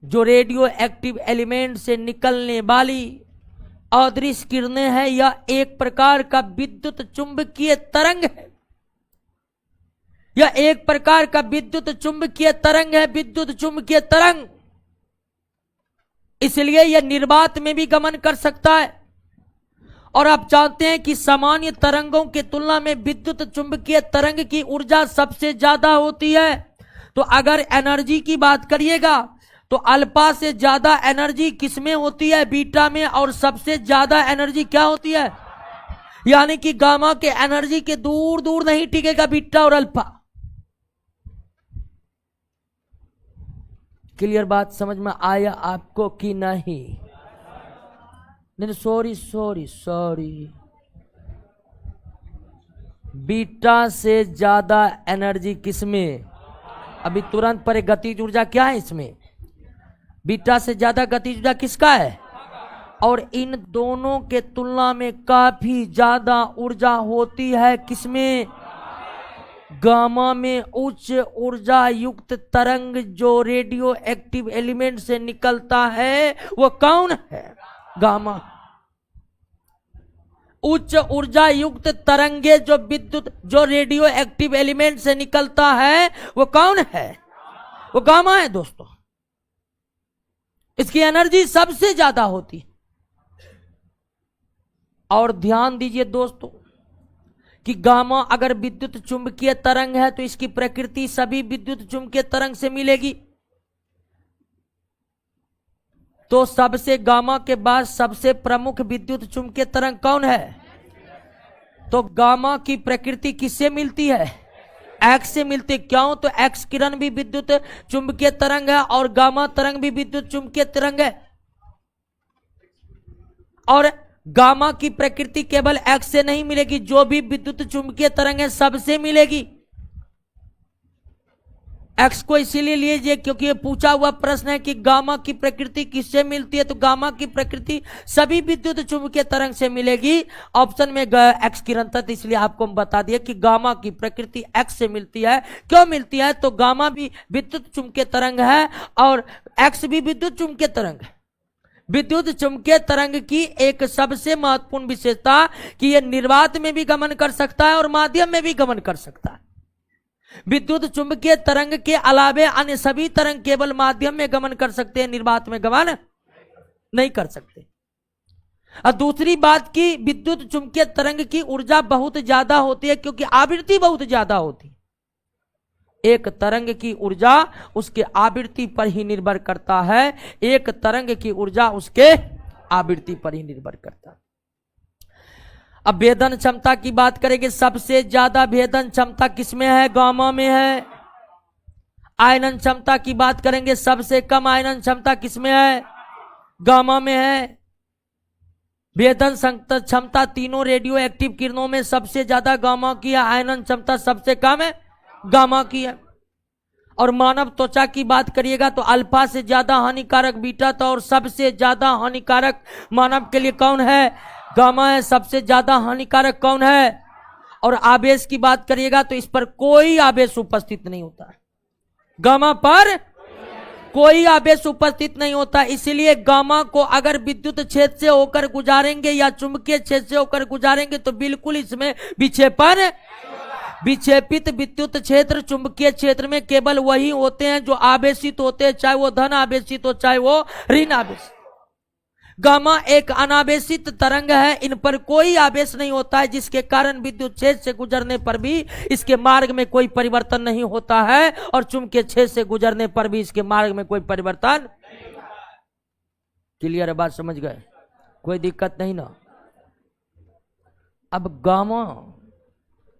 जो रेडियो एक्टिव एलिमेंट से निकलने वाली अदृश्य किरणें है, यह एक प्रकार का विद्युत चुंबकीय तरंग है। यह एक प्रकार का विद्युत चुंबकीय तरंग है, विद्युत चुंबकीय तरंग। इसलिए यह निर्वात में भी गमन कर सकता है। और आप जानते हैं कि सामान्य तरंगों के तुलना में विद्युत चुंबकीय तरंग की ऊर्जा सबसे ज्यादा होती है। तो अगर एनर्जी की बात करिएगा तो अल्फा से ज्यादा एनर्जी किसमें होती है? बीटा में। और सबसे ज्यादा एनर्जी क्या होती है? यानी कि गामा के एनर्जी के दूर दूर नहीं टिकेगा बीटा और अल्फा। क्लियर बात समझ में आया आपको कि नहीं? नहीं, सॉरी, बीटा से ज्यादा एनर्जी किसमें? अभी तुरंत पर गतिज ऊर्जा क्या है इसमें? बीटा से ज्यादा गतिज ऊर्जा किसका है? और इन दोनों के तुलना में काफी ज्यादा ऊर्जा होती है किसमें? गामा में। उच्च ऊर्जा युक्त तरंग जो रेडियो एक्टिव एलिमेंट से निकलता है वो कौन है? गामा। उच्च ऊर्जा युक्त तरंगे जो रेडियो एक्टिव एलिमेंट से निकलता है वो कौन है? वो गामा है दोस्तों। इसकी एनर्जी सबसे ज्यादा होती है। और ध्यान दीजिए दोस्तों कि गामा अगर विद्युत चुंबकीय तरंग है तो इसकी प्रकृति सभी विद्युत चुंबकीय तरंग से मिलेगी। तो सबसे गामा के बाद सबसे प्रमुख विद्युत चुंबकीय तरंग कौन है? तो गामा की प्रकृति किससे मिलती है? एक्स से मिलती। क्यों? तो एक्स किरण भी विद्युत चुंबकीय तरंग है और गामा तरंग भी विद्युत चुंबकीय तरंग है। और गामा की प्रकृति केवल एक्स से नहीं मिलेगी, जो भी विद्युत चुंबकीय तरंग है सबसे मिलेगी। एक्स को इसीलिए लीजिए क्योंकि ये पूछा हुआ प्रश्न है कि गामा की प्रकृति किससे मिलती है। तो गामा की प्रकृति सभी विद्युत चुंबकीय तरंग से मिलेगी। ऑप्शन में एक्स किरण था, इसलिए आपको हम बता दिया कि गामा की प्रकृति एक्स से मिलती है। क्यों मिलती है? तो गामा भी विद्युत चुंबकीय तरंग है और एक्स भी विद्युत चुंबकीय तरंग है। विद्युत चुंबकीय तरंग की एक सबसे महत्वपूर्ण विशेषता कि यह निर्वात में भी गमन कर सकता है और माध्यम में भी गमन कर सकता है। विद्युत चुंबकीय तरंग के अलावे अन्य सभी तरंग केवल माध्यम में गमन कर सकते हैं, निर्वात में गमन नहीं कर सकते। और दूसरी बात की विद्युत चुंबकीय तरंग की ऊर्जा बहुत ज्यादा होती है क्योंकि आवृत्ति बहुत ज्यादा होती है। एक तरंग की ऊर्जा उसके आवृत्ति पर ही निर्भर करता है। एक तरंग की ऊर्जा उसके आवृत्ति पर ही निर्भर करता है। अब भेदन क्षमता की बात करेंगे। सबसे ज्यादा भेदन क्षमता किसमें है? गामा में है। आयनन क्षमता की बात करेंगे। सबसे कम आयनन क्षमता किसमें है? गामा में है। भेदन क्षमता तीनों रेडियो एक्टिव किरणों में सबसे ज्यादा गामा की है। आयनन क्षमता सबसे कम है, गामा की है। और मानव त्वचा की बात करिएगा तो अल्फा से ज्यादा हानिकारक बीटा था और सबसे ज्यादा हानिकारक मानव के लिए कौन है? गामा है। सबसे ज्यादा हानिकारक कौन है? और आवेश की बात करिएगा तो इस पर कोई आवेश उपस्थित नहीं होता है। गामा पर कोई आवेश उपस्थित नहीं होता, इसलिए गामा को अगर विद्युत क्षेत्र से होकर गुजारेंगे या चुंबकीय क्षेत्र से होकर गुजारेंगे तो बिल्कुल इसमें विक्षेपण, विक्षेपित विद्युत क्षेत्र चुंबकीय क्षेत्र में केवल वही होते हैं जो आवेशित होते हैं, चाहे वो धन आवेशित हो चाहे वो ऋण आवेशित। गामा एक अनावेशित तरंग है, इन पर कोई आवेश नहीं होता है, जिसके कारण विद्युत क्षेत्र से गुजरने पर भी इसके मार्ग में कोई परिवर्तन नहीं होता है और चुंबकीय क्षेत्र से गुजरने पर भी इसके मार्ग में कोई परिवर्तन। क्लियर है बात, समझ गए? कोई दिक्कत नहीं ना। अब गामा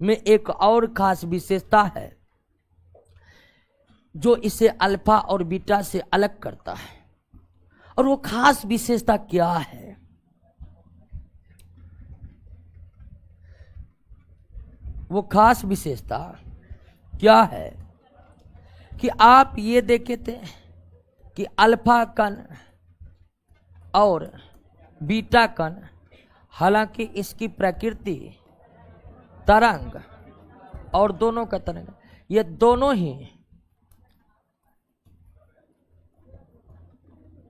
में एक और खास विशेषता है जो इसे अल्फा और बीटा से अलग करता है, और वो खास विशेषता क्या है? वो खास विशेषता क्या है कि आप ये देखे थे कि अल्फा कण और बीटा कण, हालांकि इसकी प्रकृति तरंग और दोनों का तरंग, ये दोनों ही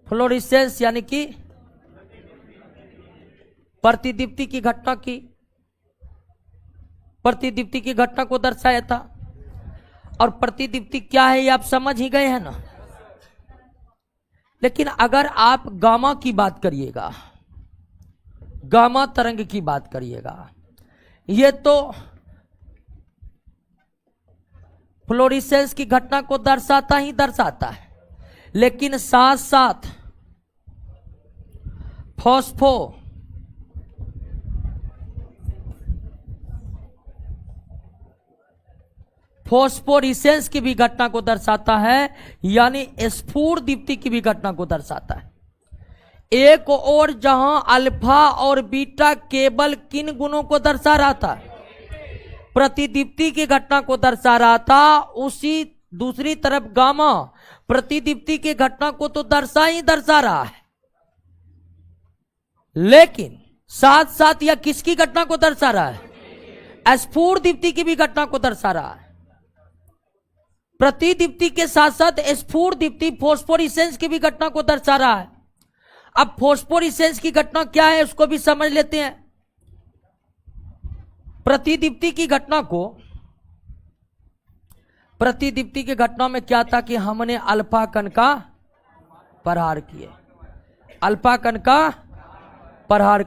फ्लोरेसेंस यानी कि प्रतिदीप्ति की घटना को दर्शाया था। और प्रतिदीप्ति क्या है ये आप समझ ही गए हैं ना। लेकिन अगर आप गामा की बात करिएगा, गामा तरंग की बात करिएगा, ये तो फ्लोरेसेंस की घटना को दर्शाता ही दर्शाता है, लेकिन साथ साथ फॉस्फोरेसेंस की भी घटना को दर्शाता है, यानी स्फुर दीप्ति की भी घटना को दर्शाता है। एक और जहां अल्फा और बीटा केवल किन गुणों को दर्शा रहा था, प्रतिदीप्ति की घटना को दर्शा रहा था, उसी दूसरी तरफ गामा प्रतिदीप्ति की घटना को तो दर्शा रहा है, लेकिन साथ साथ यह किसकी घटना को दर्शा रहा है? स्फुर दीप्ति की भी घटना को दर्शा रहा है। प्रतिदीप्ति के साथ साथ स्फुर दीप्ति फॉस्फोरेसेंस की भी घटना को दर्शा रहा है। अब फॉस्फोरेसेंस की घटना क्या है उसको भी समझ लेते हैं। प्रतिदीप्ति की घटना में क्या था कि हमने अल्फा कण का प्रहार किए, अल्फा कण का प्रहार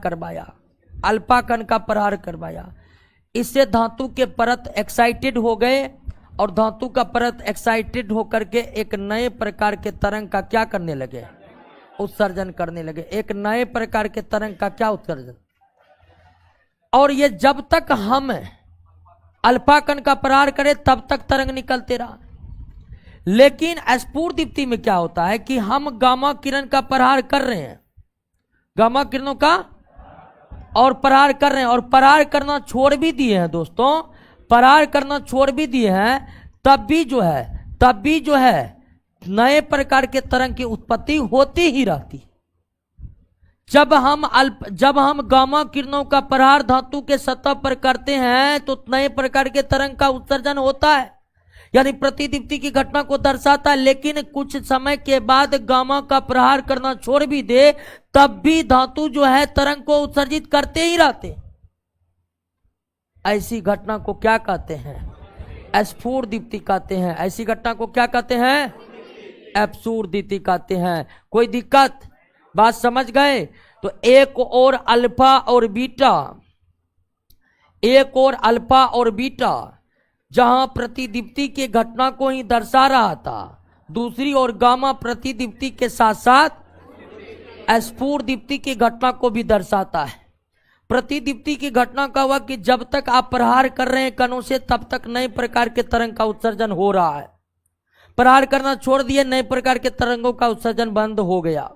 करवाया, इससे धातु के परत एक्साइटेड हो गए, और धातु का परत एक्साइटेड होकर के एक नए प्रकार के तरंग का क्या करने लगे? उत्सर्जन करने लगे। एक नए प्रकार के तरंग का क्या उत्सर्जन? और ये जब तक हम अल्फा कण का प्रहार करें तब तक तरंग निकलते रहा। लेकिन स्फुर दीप्ति में क्या होता है कि हम गामा किरण का प्रहार कर रहे हैं, गामा किरणों का और प्रहार कर रहे हैं, और प्रहार करना छोड़ भी दिए हैं दोस्तों, प्रहार करना छोड़ भी दिए हैं, तब भी जो है नए प्रकार के तरंग की उत्पत्ति होती ही रहती। जब हम गामा किरणों का प्रहार धातु के सतह पर करते हैं तो नए प्रकार के तरंग का उत्सर्जन होता है, यानी प्रतिदीप्ति की घटना को दर्शाता है। लेकिन कुछ समय के बाद गामा का प्रहार करना छोड़ भी दे तब भी धातु जो है तरंग को उत्सर्जित करते ही रहते। ऐसी घटना को क्या कहते हैं? स्फुर दीप्ति कहते हैं। ऐसी घटना को क्या कहते हैं? स्फुर दीप्ति कहते हैं। कोई दिक्कत? बात समझ गए? तो एक और अल्फा और बीटा जहां प्रतिदीप्ति की घटना को ही दर्शा रहा था, दूसरी ओर गामा प्रतिदीप्ति के साथ साथ स्फुर दीप्ति की घटना को भी दर्शाता है। प्रतिदीप्ति की घटना का हुआ कि जब तक आप प्रहार कर रहे हैं कणों से तब तक नए प्रकार के तरंग का उत्सर्जन हो रहा है। प्रहार करना छोड़ दिए, नए प्रकार के तरंगों का उत्सर्जन बंद हो गया।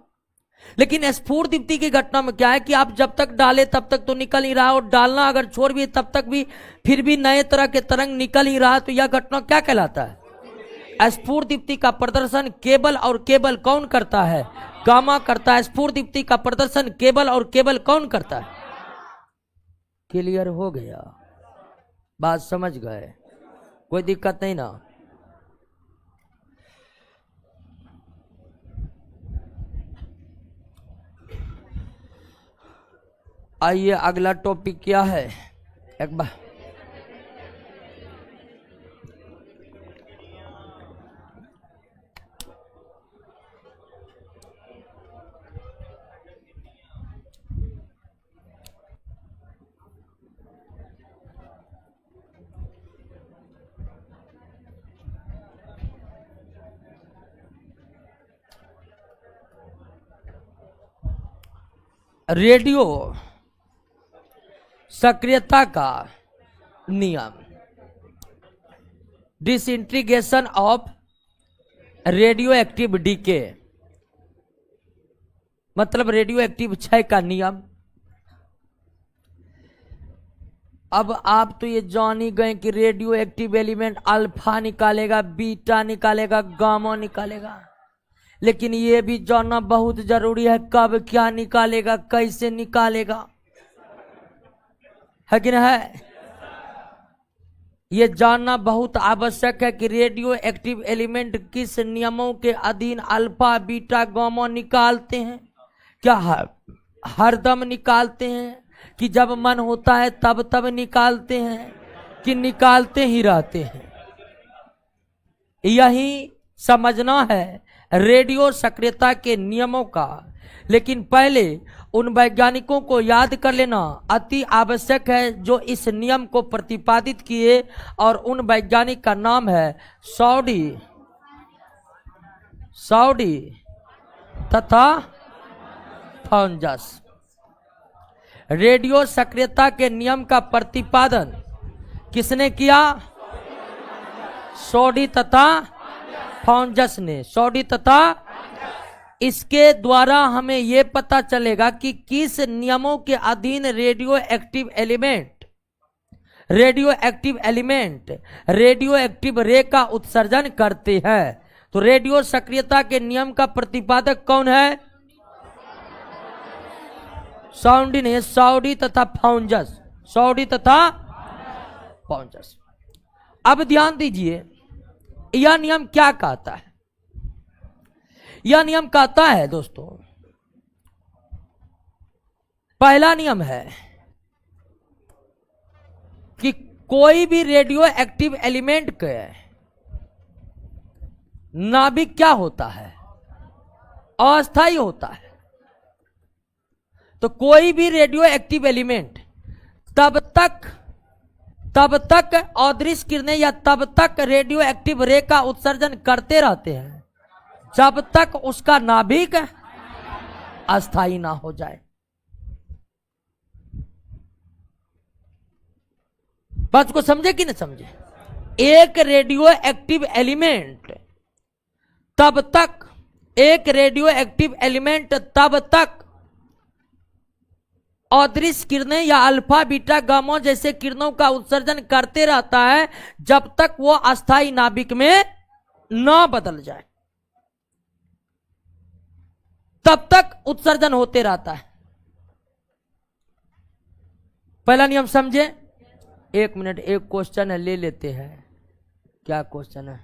लेकिन स्फुर दीप्ति की घटना में क्या है कि आप जब तक डाले तब तक तो निकल ही रहा, और डालना अगर छोड़ भी तब तक भी फिर भी नए तरह के तरंग निकल ही रहा, तो यह घटना क्या कहलाता है? स्फुर दीप्ति का प्रदर्शन केवल कौन करता है? गामा करता है। स्फुर दीप्ति का प्रदर्शन केवल कौन करता है? क्लियर हो गया? बात समझ गए? कोई दिक्कत नहीं ना? आइए अगला टॉपिक क्या है एक बार। रेडियो सक्रियता का नियम, disintegration of radioactive decay, मतलब रेडियो एक्टिव क्षय का नियम। अब आप तो ये जान ही गए कि रेडियो एक्टिव एलिमेंट अल्फा निकालेगा, बीटा निकालेगा, गामा निकालेगा, लेकिन ये भी जानना बहुत जरूरी है कब क्या निकालेगा, कैसे निकालेगा, है कि नहीं है? ये जानना बहुत आवश्यक है कि रेडियो एक्टिव एलिमेंट किस नियमों के अधीन अल्फा बीटा गामा निकालते हैं। क्या हरदम निकालते हैं कि जब मन होता है तब तब निकालते हैं कि निकालते ही रहते हैं? यही समझना है रेडियो सक्रियता के नियमों का। लेकिन पहले उन वैज्ञानिकों को याद कर लेना अति आवश्यक है जो इस नियम को प्रतिपादित किए, और उन वैज्ञानिक का नाम है सॉडी तथा फॉन्जस। रेडियो सक्रियता के नियम का प्रतिपादन किसने किया? सॉडी तथा फॉन्जस ने। सॉडी तथा, इसके द्वारा हमें यह पता चलेगा कि किस नियमों के अधीन radio active element radio active रे का उत्सर्जन करते हैं। तो रेडियो सक्रियता के नियम का प्रतिपादक कौन है? सॉडी तथा फॉन्जस। अब ध्यान दीजिए, यह नियम क्या कहता है? यह नियम कहता है दोस्तों, पहला नियम है कि कोई भी रेडियो एक्टिव एलिमेंट के नाभिक क्या होता है? अस्थायी होता है। तो कोई भी रेडियो एक्टिव एलिमेंट तब तक अदृश्य किरणें या तब तक रेडियो एक्टिव रे का उत्सर्जन करते रहते हैं जब तक उसका नाभिक अस्थायी ना हो जाए। बात को समझे कि नहीं समझे? एक रेडियो एक्टिव एलिमेंट तब तक अदृश्य किरणें या अल्फा बीटा गामा जैसे किरणों का उत्सर्जन करते रहता है जब तक वो अस्थायी नाभिक में न बदल जाए, तब तक उत्सर्जन होते रहता है। पहला नियम समझे? एक मिनट, एक क्वेश्चन है, ले लेते हैं। क्या क्वेश्चन है?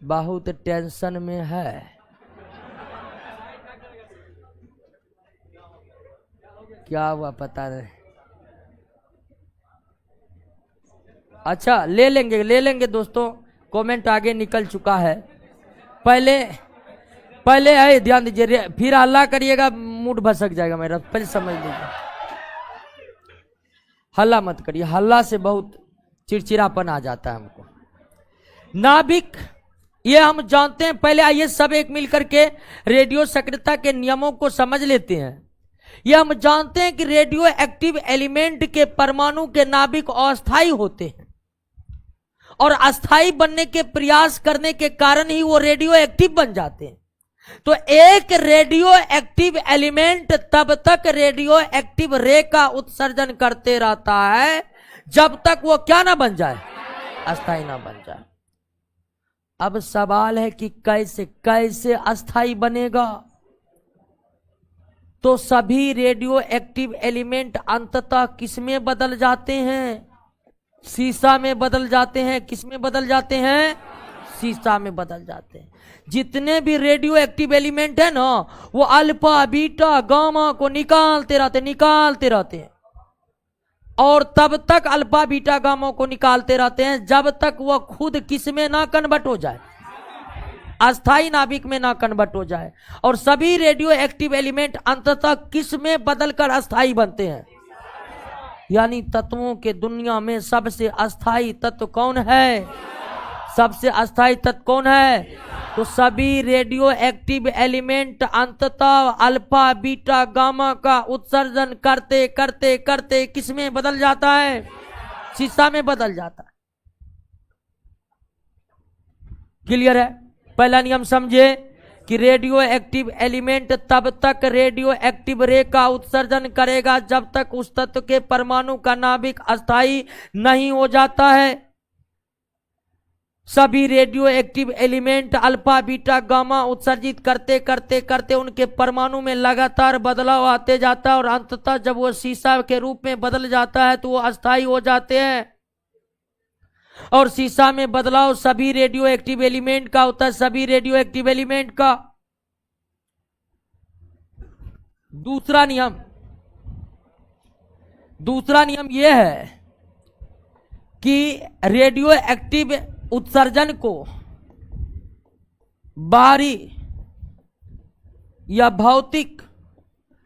बहुत टेंशन में है। क्या हुआ पता नहीं। अच्छा, ले लेंगे दोस्तों, कमेंट आगे निकल चुका है। पहले है, ध्यान दीजिए, फिर हल्ला करिएगा, मूड भसक जाएगा मेरा, पहले समझ लीजिए। हल्ला मत करिए, हल्ला से बहुत चिड़चिड़ापन आ जाता है हमको। नाभिक, ये हम जानते हैं। पहले आइए सब एक मिल करके रेडियो सक्रियता के नियमों को समझ लेते हैं। यह हम जानते हैं कि रेडियो एक्टिव एलिमेंट के परमाणु के नाभिक अस्थायी होते हैं, और अस्थायी बनने के प्रयास करने के कारण ही वो रेडियो एक्टिव बन जाते हैं। तो एक रेडियो एक्टिव एलिमेंट तब तक रेडियो एक्टिव रे का उत्सर्जन करते रहता है जब तक वो क्या ना बन जाए? अस्थायी ना बन जाए। अब सवाल है कि कैसे अस्थायी बनेगा? तो सभी रेडियो एक्टिव एलिमेंट अंततः किस में बदल जाते हैं? सीसा में बदल जाते हैं। किस में बदल जाते हैं? सीसा में बदल जाते हैं। जितने भी रेडियो एक्टिव एलिमेंट है ना, वो अल्फा बीटा गामा को निकालते रहते हैं और तब तक अल्फा बीटा गामा को निकालते रहते हैं जब तक वह खुद किस में ना कन्वर्ट हो जाए, अस्थाई नाभिक में ना कन्वर्ट हो जाए। और सभी रेडियो एक्टिव एलिमेंट अंततः किस में बदलकर अस्थाई बनते हैं? यानी तत्वों के दुनिया में सबसे अस्थाई तत्व कौन है? सबसे अस्थाई तत्व कौन है? तो सभी रेडियो एक्टिव एलिमेंट अंततः अल्फा बीटा गामा का उत्सर्जन करते करते करते किस में बदल जाता है? सीसा में बदल जाता है। क्लियर है? पहला नियम समझे कि रेडियो एक्टिव एलिमेंट तब तक रेडियो एक्टिव रे का उत्सर्जन करेगा जब तक उस तत्व के परमाणु का नाभिक अस्थाई नहीं हो जाता है। सभी radio active element alpha beta gamma उत्सर्जित करते करते करते उनके परमाणु में लगातार बदलाव आते जाता है और अंततः जब वो सीसा के रूप में बदल जाता है तो वो अस्थाई हो जाते हैं। और सीसा में बदलाव सभी रेडियो एक्टिव एलिमेंट का होता है, सभी रेडियो एक्टिव एलिमेंट का। दूसरा नियम यह है कि रेडियो एक्टिव उत्सर्जन को बाहरी या भौतिक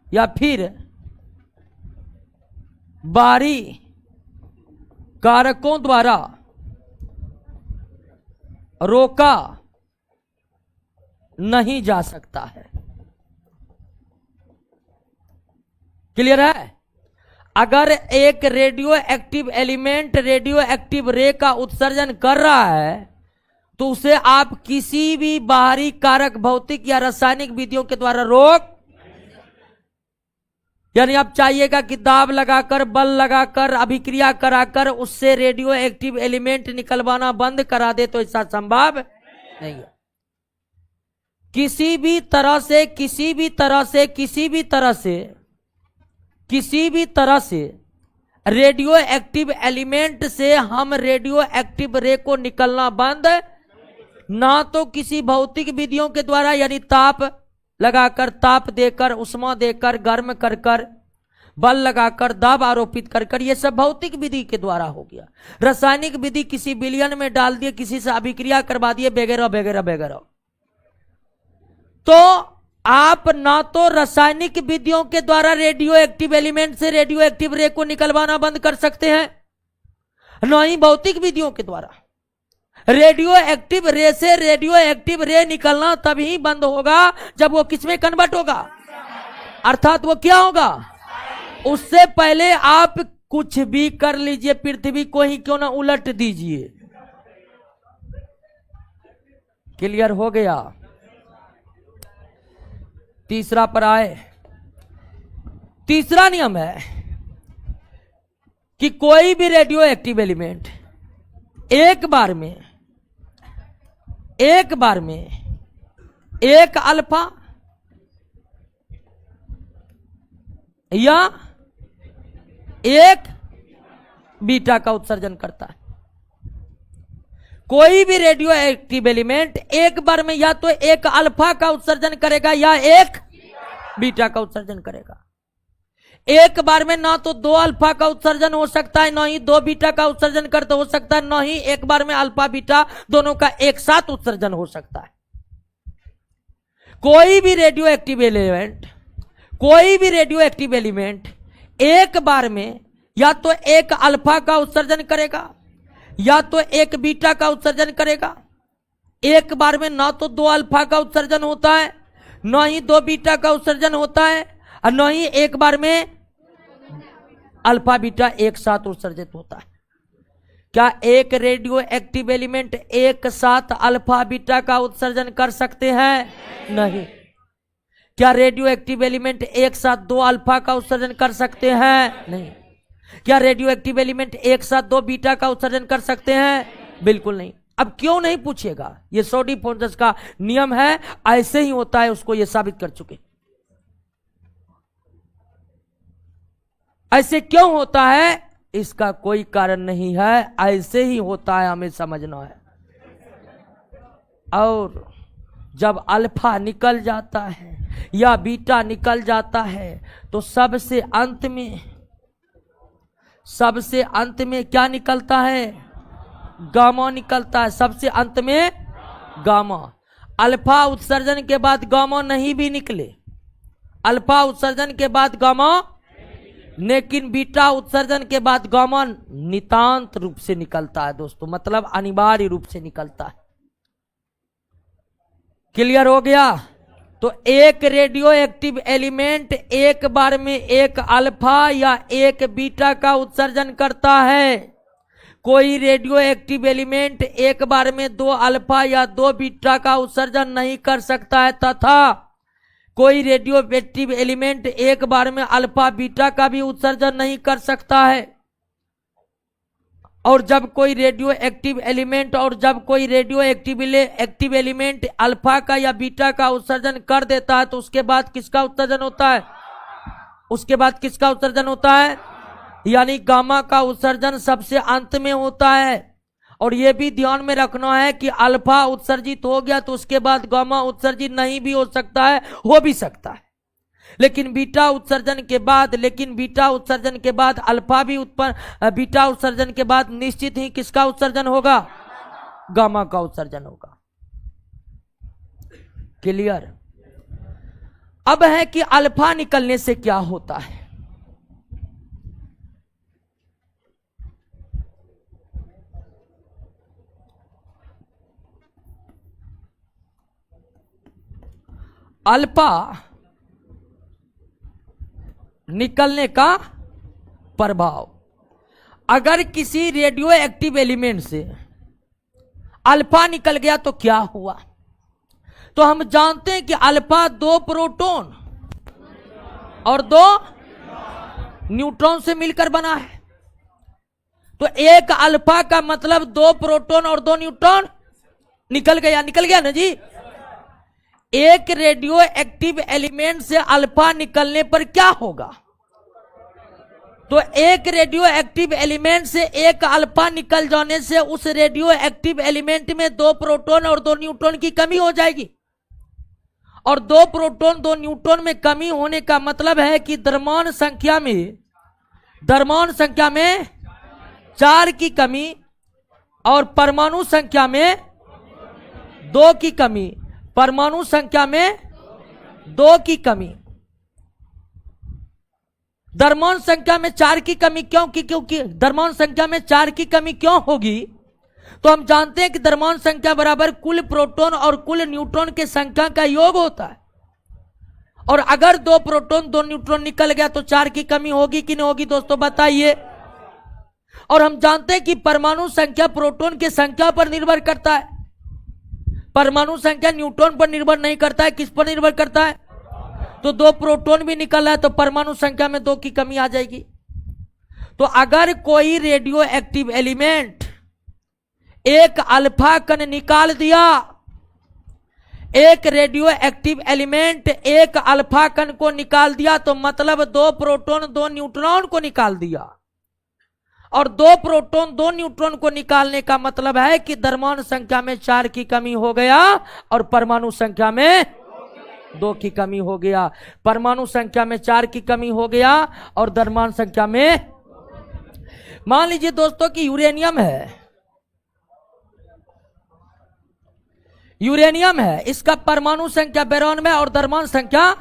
या फिर बाहरी कारकों द्वारा रोका नहीं जा सकता है। क्लियर है? अगर एक radio active element radio active रे का उत्सर्जन कर रहा है तो उसे आप किसी भी बाहरी कारक भौतिक या रासायनिक विधियों के द्वारा रोक, यानी आप चाहिएगा कि दाब लगाकर बल लगाकर अभिक्रिया कराकर उससे रेडियो एक्टिव एलिमेंट निकलवाना बंद करा दे तो ऐसा संभव नहीं है। किसी भी तरह से रेडियो एक्टिव एलिमेंट से हम रेडियो एक्टिव रे को निकलना बंद ना तो किसी भौतिक विधियों के द्वारा यानी ताप लगाकर, ताप देकर, उष्मा देकर, गर्म कर कर, बल लगाकर, दाब आरोपित कर कर, ये सब भौतिक विधि के द्वारा हो गया। रासायनिक विधि किसी विलयन में डाल दिए, किसी से अभिक्रिया करवा दिए, वगैरह वगैरह वगैरह। तो आप ना तो रासायनिक विधियों के द्वारा रेडियो एक्टिव एलिमेंट से रेडियो एक्टिव रे को निकलवाना बंद कर सकते हैं, न ही भौतिक विधियों के द्वारा। रेडियो एक्टिव रे से रेडियो एक्टिव रे निकलना तभी बंद होगा जब वो किसमें कन्वर्ट होगा, अर्थात वो क्या होगा। उससे पहले आप कुछ भी कर लीजिए, पृथ्वी को ही क्यों ना उलट दीजिए। क्लियर हो गया? तीसरा पर आए। तीसरा नियम है कि कोई भी रेडियो एक्टिव एलिमेंट एक बार में एक अल्फा या एक बीटा का उत्सर्जन करता है। कोई भी रेडियो एक्टिव एलिमेंट एक बार में या तो एक अल्फा का उत्सर्जन करेगा या एक बीटा का उत्सर्जन करेगा। एक बार में ना तो दो अल्फा का उत्सर्जन हो सकता है, ना ही दो बीटा का उत्सर्जन करते हो सकता है, ना ही एक बार में अल्फा बीटा दोनों का एक साथ उत्सर्जन हो सकता है। कोई भी रेडियो एक्टिव एलिमेंट एक बार में या तो एक अल्फा का उत्सर्जन करेगा या तो एक बीटा का उत्सर्जन करेगा। एक बार में ना तो दो अल्फा का उत्सर्जन होता है, ना ही दो बीटा का उत्सर्जन होता है, और ना ही एक बार में अल्फा बीटा एक साथ उत्सर्जित होता है। क्या एक रेडियो एक्टिव एलिमेंट एक साथ अल्फा बीटा का उत्सर्जन कर सकते हैं? नहीं। क्या रेडियो एक्टिव एलिमेंट एक साथ दो अल्फा का उत्सर्जन कर सकते हैं? नहीं। क्या रेडियो एक्टिव एलिमेंट एक साथ दो बीटा का उत्सर्जन कर सकते हैं? बिल्कुल नहीं। अब क्यों नहीं पूछिएगा, ये सोडी फोर्जस का नियम है, ऐसे ही होता है, उसको ये साबित कर चुके। ऐसे क्यों होता है? इसका कोई कारण नहीं है, ऐसे ही होता है, हमें समझना है। और जब अल्फा निकल जाता है या बीटा निकल जाता है तो सबसे अंत में क्या निकलता है? गामा निकलता है। सबसे अंत में गामा। अल्फा उत्सर्जन के बाद गामा नहीं भी निकले, अल्फा उत्सर्जन के बाद गामा, लेकिन बीटा उत्सर्जन के बाद गामा नितांत रूप से निकलता है दोस्तों, मतलब अनिवार्य रूप से निकलता है। क्लियर हो गया? तो एक रेडियो एक्टिव एलिमेंट एक बार में एक अल्फा या एक बीटा का उत्सर्जन करता है। कोई रेडियो एक्टिव एलिमेंट एक बार में 2 अल्फा या 2 बीटा का उत्सर्जन नहीं कर सकता है, तथा कोई रेडियो एक्टिव एलिमेंट एक बार में अल्फा बीटा का भी उत्सर्जन नहीं कर सकता है। और जब कोई रेडियो एक्टिव एलिमेंट अल्फा का या बीटा का उत्सर्जन कर देता है तो उसके बाद किसका उत्सर्जन होता है? उसके बाद किसका उत्सर्जन होता है? यानी गामा का उत्सर्जन सबसे अंत में होता है। और यह भी ध्यान में रखना है कि अल्फा उत्सर्जित हो गया तो उसके बाद गामा उत्सर्जित नहीं भी हो सकता है, हो भी सकता है। लेकिन बीटा उत्सर्जन के बाद अल्फा भी उत्पन्न, बीटा उत्सर्जन के बाद निश्चित ही किसका उत्सर्जन होगा? गामा का उत्सर्जन होगा। क्लियर? अब है कि अल्फा निकलने से क्या होता है। अल्फा निकलने का प्रभाव, अगर किसी रेडियो एक्टिव एलिमेंट से अल्फा निकल गया तो क्या हुआ? तो हम जानते हैं कि अल्फा 2 प्रोटॉन और 2 न्यूट्रॉन से मिलकर बना है। तो एक अल्फा का मतलब 2 प्रोटॉन और 2 न्यूट्रॉन निकल गया ना जी। एक रेडियो एक्टिव एलिमेंट से अल्फा निकलने पर क्या होगा? तो एक रेडियो एक्टिव एलिमेंट से एक अल्फा निकल जाने से उस रेडियो एक्टिव एलिमेंट में 2 प्रोटॉन और 2 न्यूट्रॉन की कमी हो जाएगी। और 2 प्रोटॉन 2 न्यूट्रॉन में कमी होने का मतलब है कि द्रव्यमान संख्या में 4 की कमी और परमाणु संख्या में 2 की कमी, परमाणु संख्या में 2 की कमी। द्रव्यमान संख्या में 4 की कमी क्योंकि द्रव्यमान संख्या में 4 की कमी क्यों होगी? तो हम जानते हैं कि द्रव्यमान संख्या बराबर कुल प्रोटॉन और कुल न्यूट्रॉन के संख्या का योग होता है। और अगर 2 प्रोटॉन 2 न्यूट्रॉन निकल गया तो 4 की कमी होगी कि नहीं होगी दोस्तों, बताइए। और हम जानते हैं कि परमाणु संख्या प्रोटॉन की संख्या पर निर्भर करता है, परमाणु संख्या न्यूट्रॉन पर निर्भर नहीं करता है। किस पर निर्भर करता है? तो 2 प्रोटॉन भी निकला है तो परमाणु संख्या में 2 की कमी आ जाएगी। तो अगर कोई रेडियो एक्टिव एलिमेंट एक अल्फा कण निकाल दिया, एक रेडियो एक्टिव एलिमेंट एक अल्फा कण को निकाल दिया तो मतलब 2 प्रोटॉन 2 न्यूट्रॉन को निकाल दिया। और 2 प्रोटॉन 2 न्यूट्रॉन को निकालने का मतलब है कि द्रव्यमान संख्या में 4 की कमी हो गया और परमाणु संख्या में 2 की कमी हो गया। परमाणु संख्या में 4 की कमी हो गया और द्रव्यमान संख्या में, मान लीजिए दोस्तों कि यूरेनियम है, इसका परमाणु संख्या 92 और द्रव्यमान संख्या,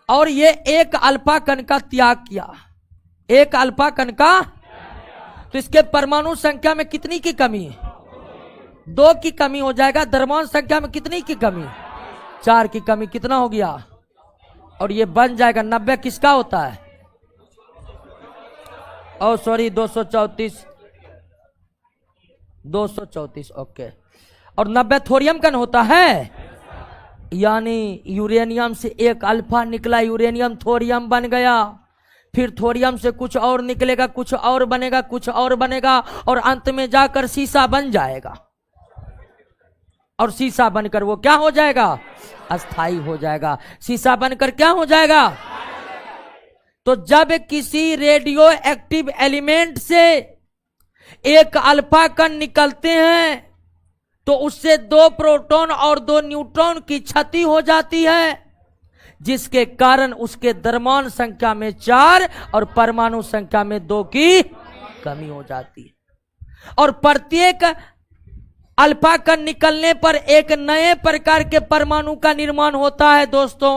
और ये एक अल्फा कण का त्याग किया, एक अल्फा कण का, तो इसके परमाणु संख्या में कितनी की कमी है? 2 की कमी हो जाएगा। द्रव्यमान संख्या में कितनी की कमी? 4 की कमी। कितना हो गया? और ये बन जाएगा 90। किसका होता है? ओ सॉरी 234 ओके। और 90 थोरियम कण होता है। यानी यूरेनियम से एक अल्फा निकला, यूरेनियम थोरियम बन गया, फिर थोरियम से कुछ और निकलेगा, कुछ और बनेगा, कुछ और बनेगा, और अंत में जाकर सीसा बन जाएगा। और सीसा बनकर वो क्या हो जाएगा? अस्थाई हो जाएगा। सीसा बनकर क्या हो जाएगा? तो जब किसी रेडियो एक्टिव एलिमेंट से एक अल्फा कण निकलते हैं तो उससे 2 प्रोटॉन और 2 न्यूट्रॉन की क्षति हो जाती है, जिसके कारण उसके द्रव्यमान संख्या में 4 और परमाणु संख्या में 2 की कमी हो जाती है। और प्रत्येक अल्फा कण निकलने पर एक नए प्रकार के परमाणु का निर्माण होता है दोस्तों।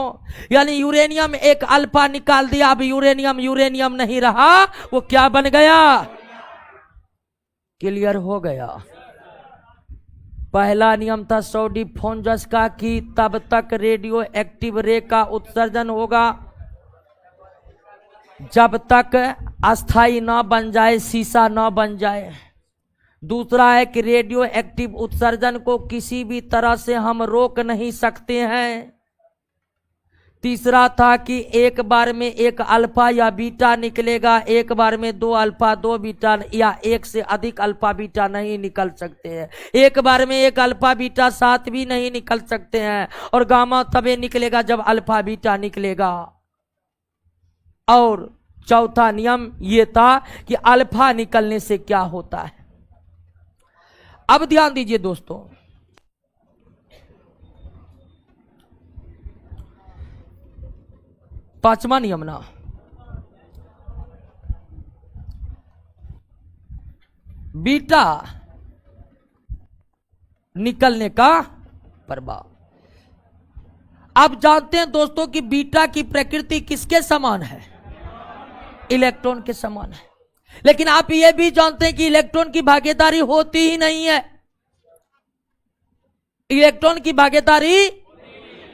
यानी यूरेनियम एक अल्फा निकाल दिया, अब यूरेनियम यूरेनियम नहीं रहा, वो क्या बन गया? क्लियर हो गया। पहला नियम था सॉडी फोन्जस का कि तब तक रेडियो एक्टिव रे का उत्सर्जन होगा जब तक अस्थाई ना बन जाए, शीशा ना बन जाए। दूसरा है कि रेडियो एक्टिव उत्सर्जन को किसी भी तरह से हम रोक नहीं सकते हैं। तीसरा था कि एक बार में एक अल्फा या बीटा निकलेगा, एक बार में 2 अल्फा 2 बीटा या एक से अधिक अल्फा बीटा नहीं निकल सकते हैं। एक बार में एक अल्फा बीटा साथ भी नहीं निकल सकते हैं। और गामा तभी निकलेगा जब अल्फा बीटा निकलेगा। और चौथा नियम यह था कि अल्फा निकलने से क्या होता है। अब ध्यान दीजिए दोस्तों, पांचवा नियम ना, बीटा निकलने का प्रभाव। आप जानते हैं दोस्तों कि बीटा की प्रकृति किसके समान है? इलेक्ट्रॉन के समान है। लेकिन आप यह भी जानते हैं कि इलेक्ट्रॉन की भागीदारी होती ही नहीं है। इलेक्ट्रॉन की भागीदारी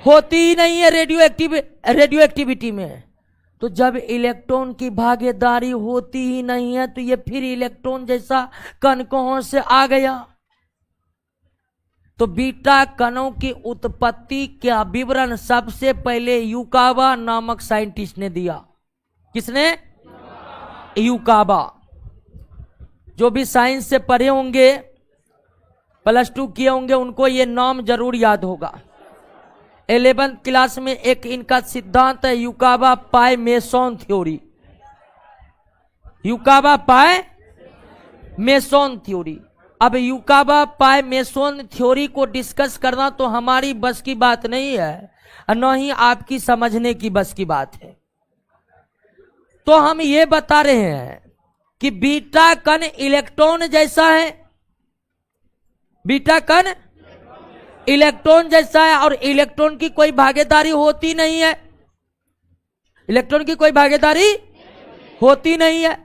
होती ही नहीं है रेडियो एक्टिविटी में। तो जब इलेक्ट्रॉन की भागीदारी होती ही नहीं है तो ये फिर इलेक्ट्रॉन जैसा कण कहां से आ गया? तो बीटा कणों की उत्पत्ति का विवरण सबसे पहले युकावा नामक साइंटिस्ट ने दिया। किसने? युकावा। जो भी साइंस से पढ़े होंगे, +2 किए होंगे, उनको ये नाम जरूर याद होगा। 11th क्लास में एक इनका सिद्धांत है युकावा पाई मेसोन थ्योरी। युकावा पाई मेसोन थ्योरी। अब युकावा पाई मेसोन थ्योरी को डिस्कस करना तो हमारी बस की बात नहीं है, न ही आपकी समझने की बस की बात है। तो हम ये बता रहे हैं कि बीटा कण इलेक्ट्रॉन जैसा है। बीटा कण इलेक्ट्रॉन जैसा है और इलेक्ट्रॉन की कोई भागीदारी होती नहीं है। इलेक्ट्रॉन की कोई भागीदारी होती नहीं है।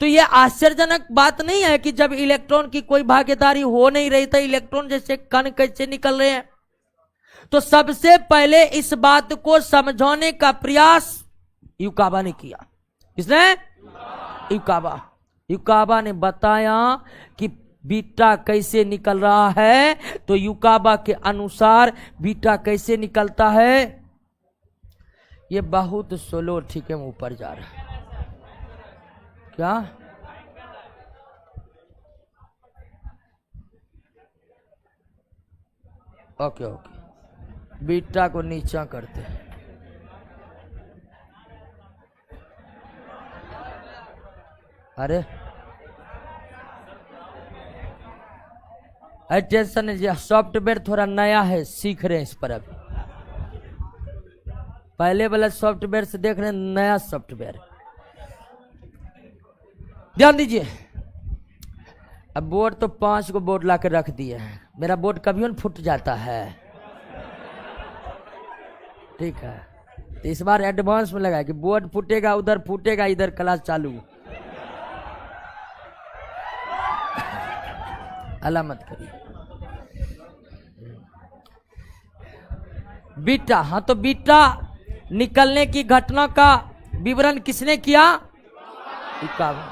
तो यह आश्चर्यजनक बात नहीं है कि जब इलेक्ट्रॉन की कोई भागीदारी हो नहीं रही तो इलेक्ट्रॉन जैसे कण कैसे निकल रहे हैं। तो सबसे पहले इस बात को समझाने का प्रयास युकावा ने किया। किसने? युकावा ने बताया कि बीटा कैसे निकल रहा है। तो युकावा के अनुसार बीटा कैसे निकलता है, ये बहुत स्लो ठीक है ऊपर जा रहा है। क्या? ओके, बीटा को नीचा करते हैं। अरे टेंशन है, सॉफ्टवेयर थोड़ा नया है, सीख रहे हैं इस पर। अभी पहले वाला सॉफ्टवेयर से देख रहे हैं, नया सॉफ्टवेयर। ध्यान दीजिए। अब बोर्ड तो 5 को बोर्ड ला के रख दिए हैं। मेरा बोर्ड कभी न फूट जाता है, ठीक है। तो इस बार एडवांस में लगा कि बोर्ड फूटेगा, उधर फूटेगा, इधर क्लास चालू। अल्लाह मत करिए। बीटा, हाँ, तो बीटा निकलने की घटना का विवरण किसने किया? युकावा।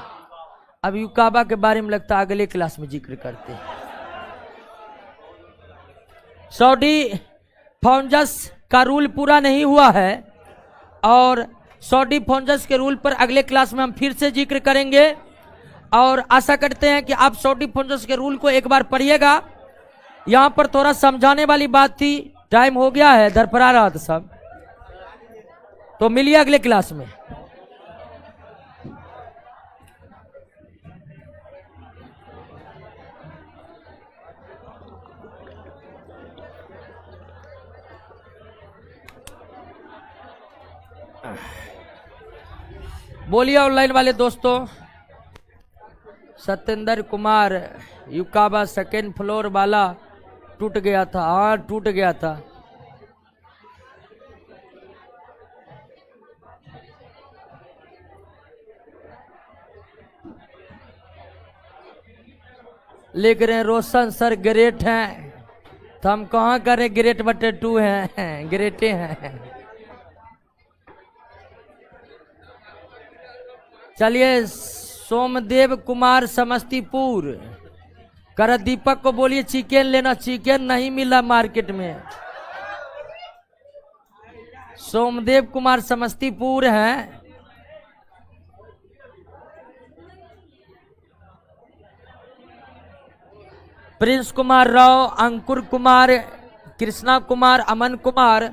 अब युकावा के बारे में लगता है अगले क्लास में जिक्र करते हैं। सॉडी फोन्जस का रूल पूरा नहीं हुआ है और सॉडी फोन्जस के रूल पर अगले क्लास में हम फिर से जिक्र करेंगे। और आशा करते हैं कि आप सॉडी फोन्जस के रूल को एक बार पढ़िएगा। यहां पर थोड़ा समझाने वाली बात थी, टाइम हो गया है, धरफरा रहा था सब। तो मिलिए अगले क्लास में। बोलिए ऑनलाइन वाले दोस्तों। सत्येंद्र कुमार युकाबा सेकेंड फ्लोर वाला टूट गया था। हाँ टूट गया था। लिख रहे हैं रोशन सर ग्रेट हैं, तो हम कहाँ करें ग्रेट बटे 2 हैं, ग्रेटे हैं। चलिए सोमदेव कुमार समस्तीपुर कर दीपक को बोलिए चिकन लेना, चिकन नहीं मिला मार्केट में। सोमदेव कुमार समस्तीपुर हैं। प्रिंस कुमार राव, अंकुर कुमार, कृष्णा कुमार, अमन कुमार,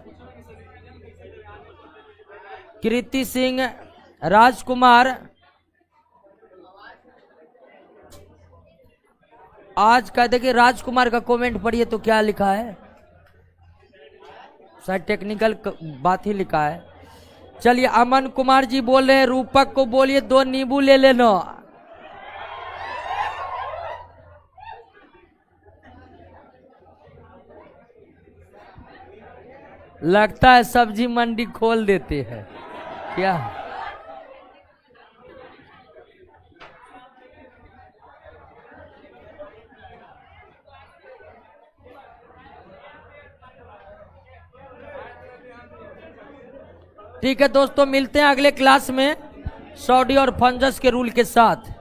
कृति सिंह, राजकुमार। आज का देखिए राजकुमार का कमेंट पढ़िए तो क्या लिखा है, शायद टेक्निकल बात ही लिखा है। चलिए अमन कुमार जी बोल रहे हैं रूपक को बोलिए 2 नींबू ले लेना। लगता है सब्जी मंडी खोल देते हैं क्या। ठीक है दोस्तों, मिलते हैं अगले क्लास में सॉडी और फंजस के रूल के साथ।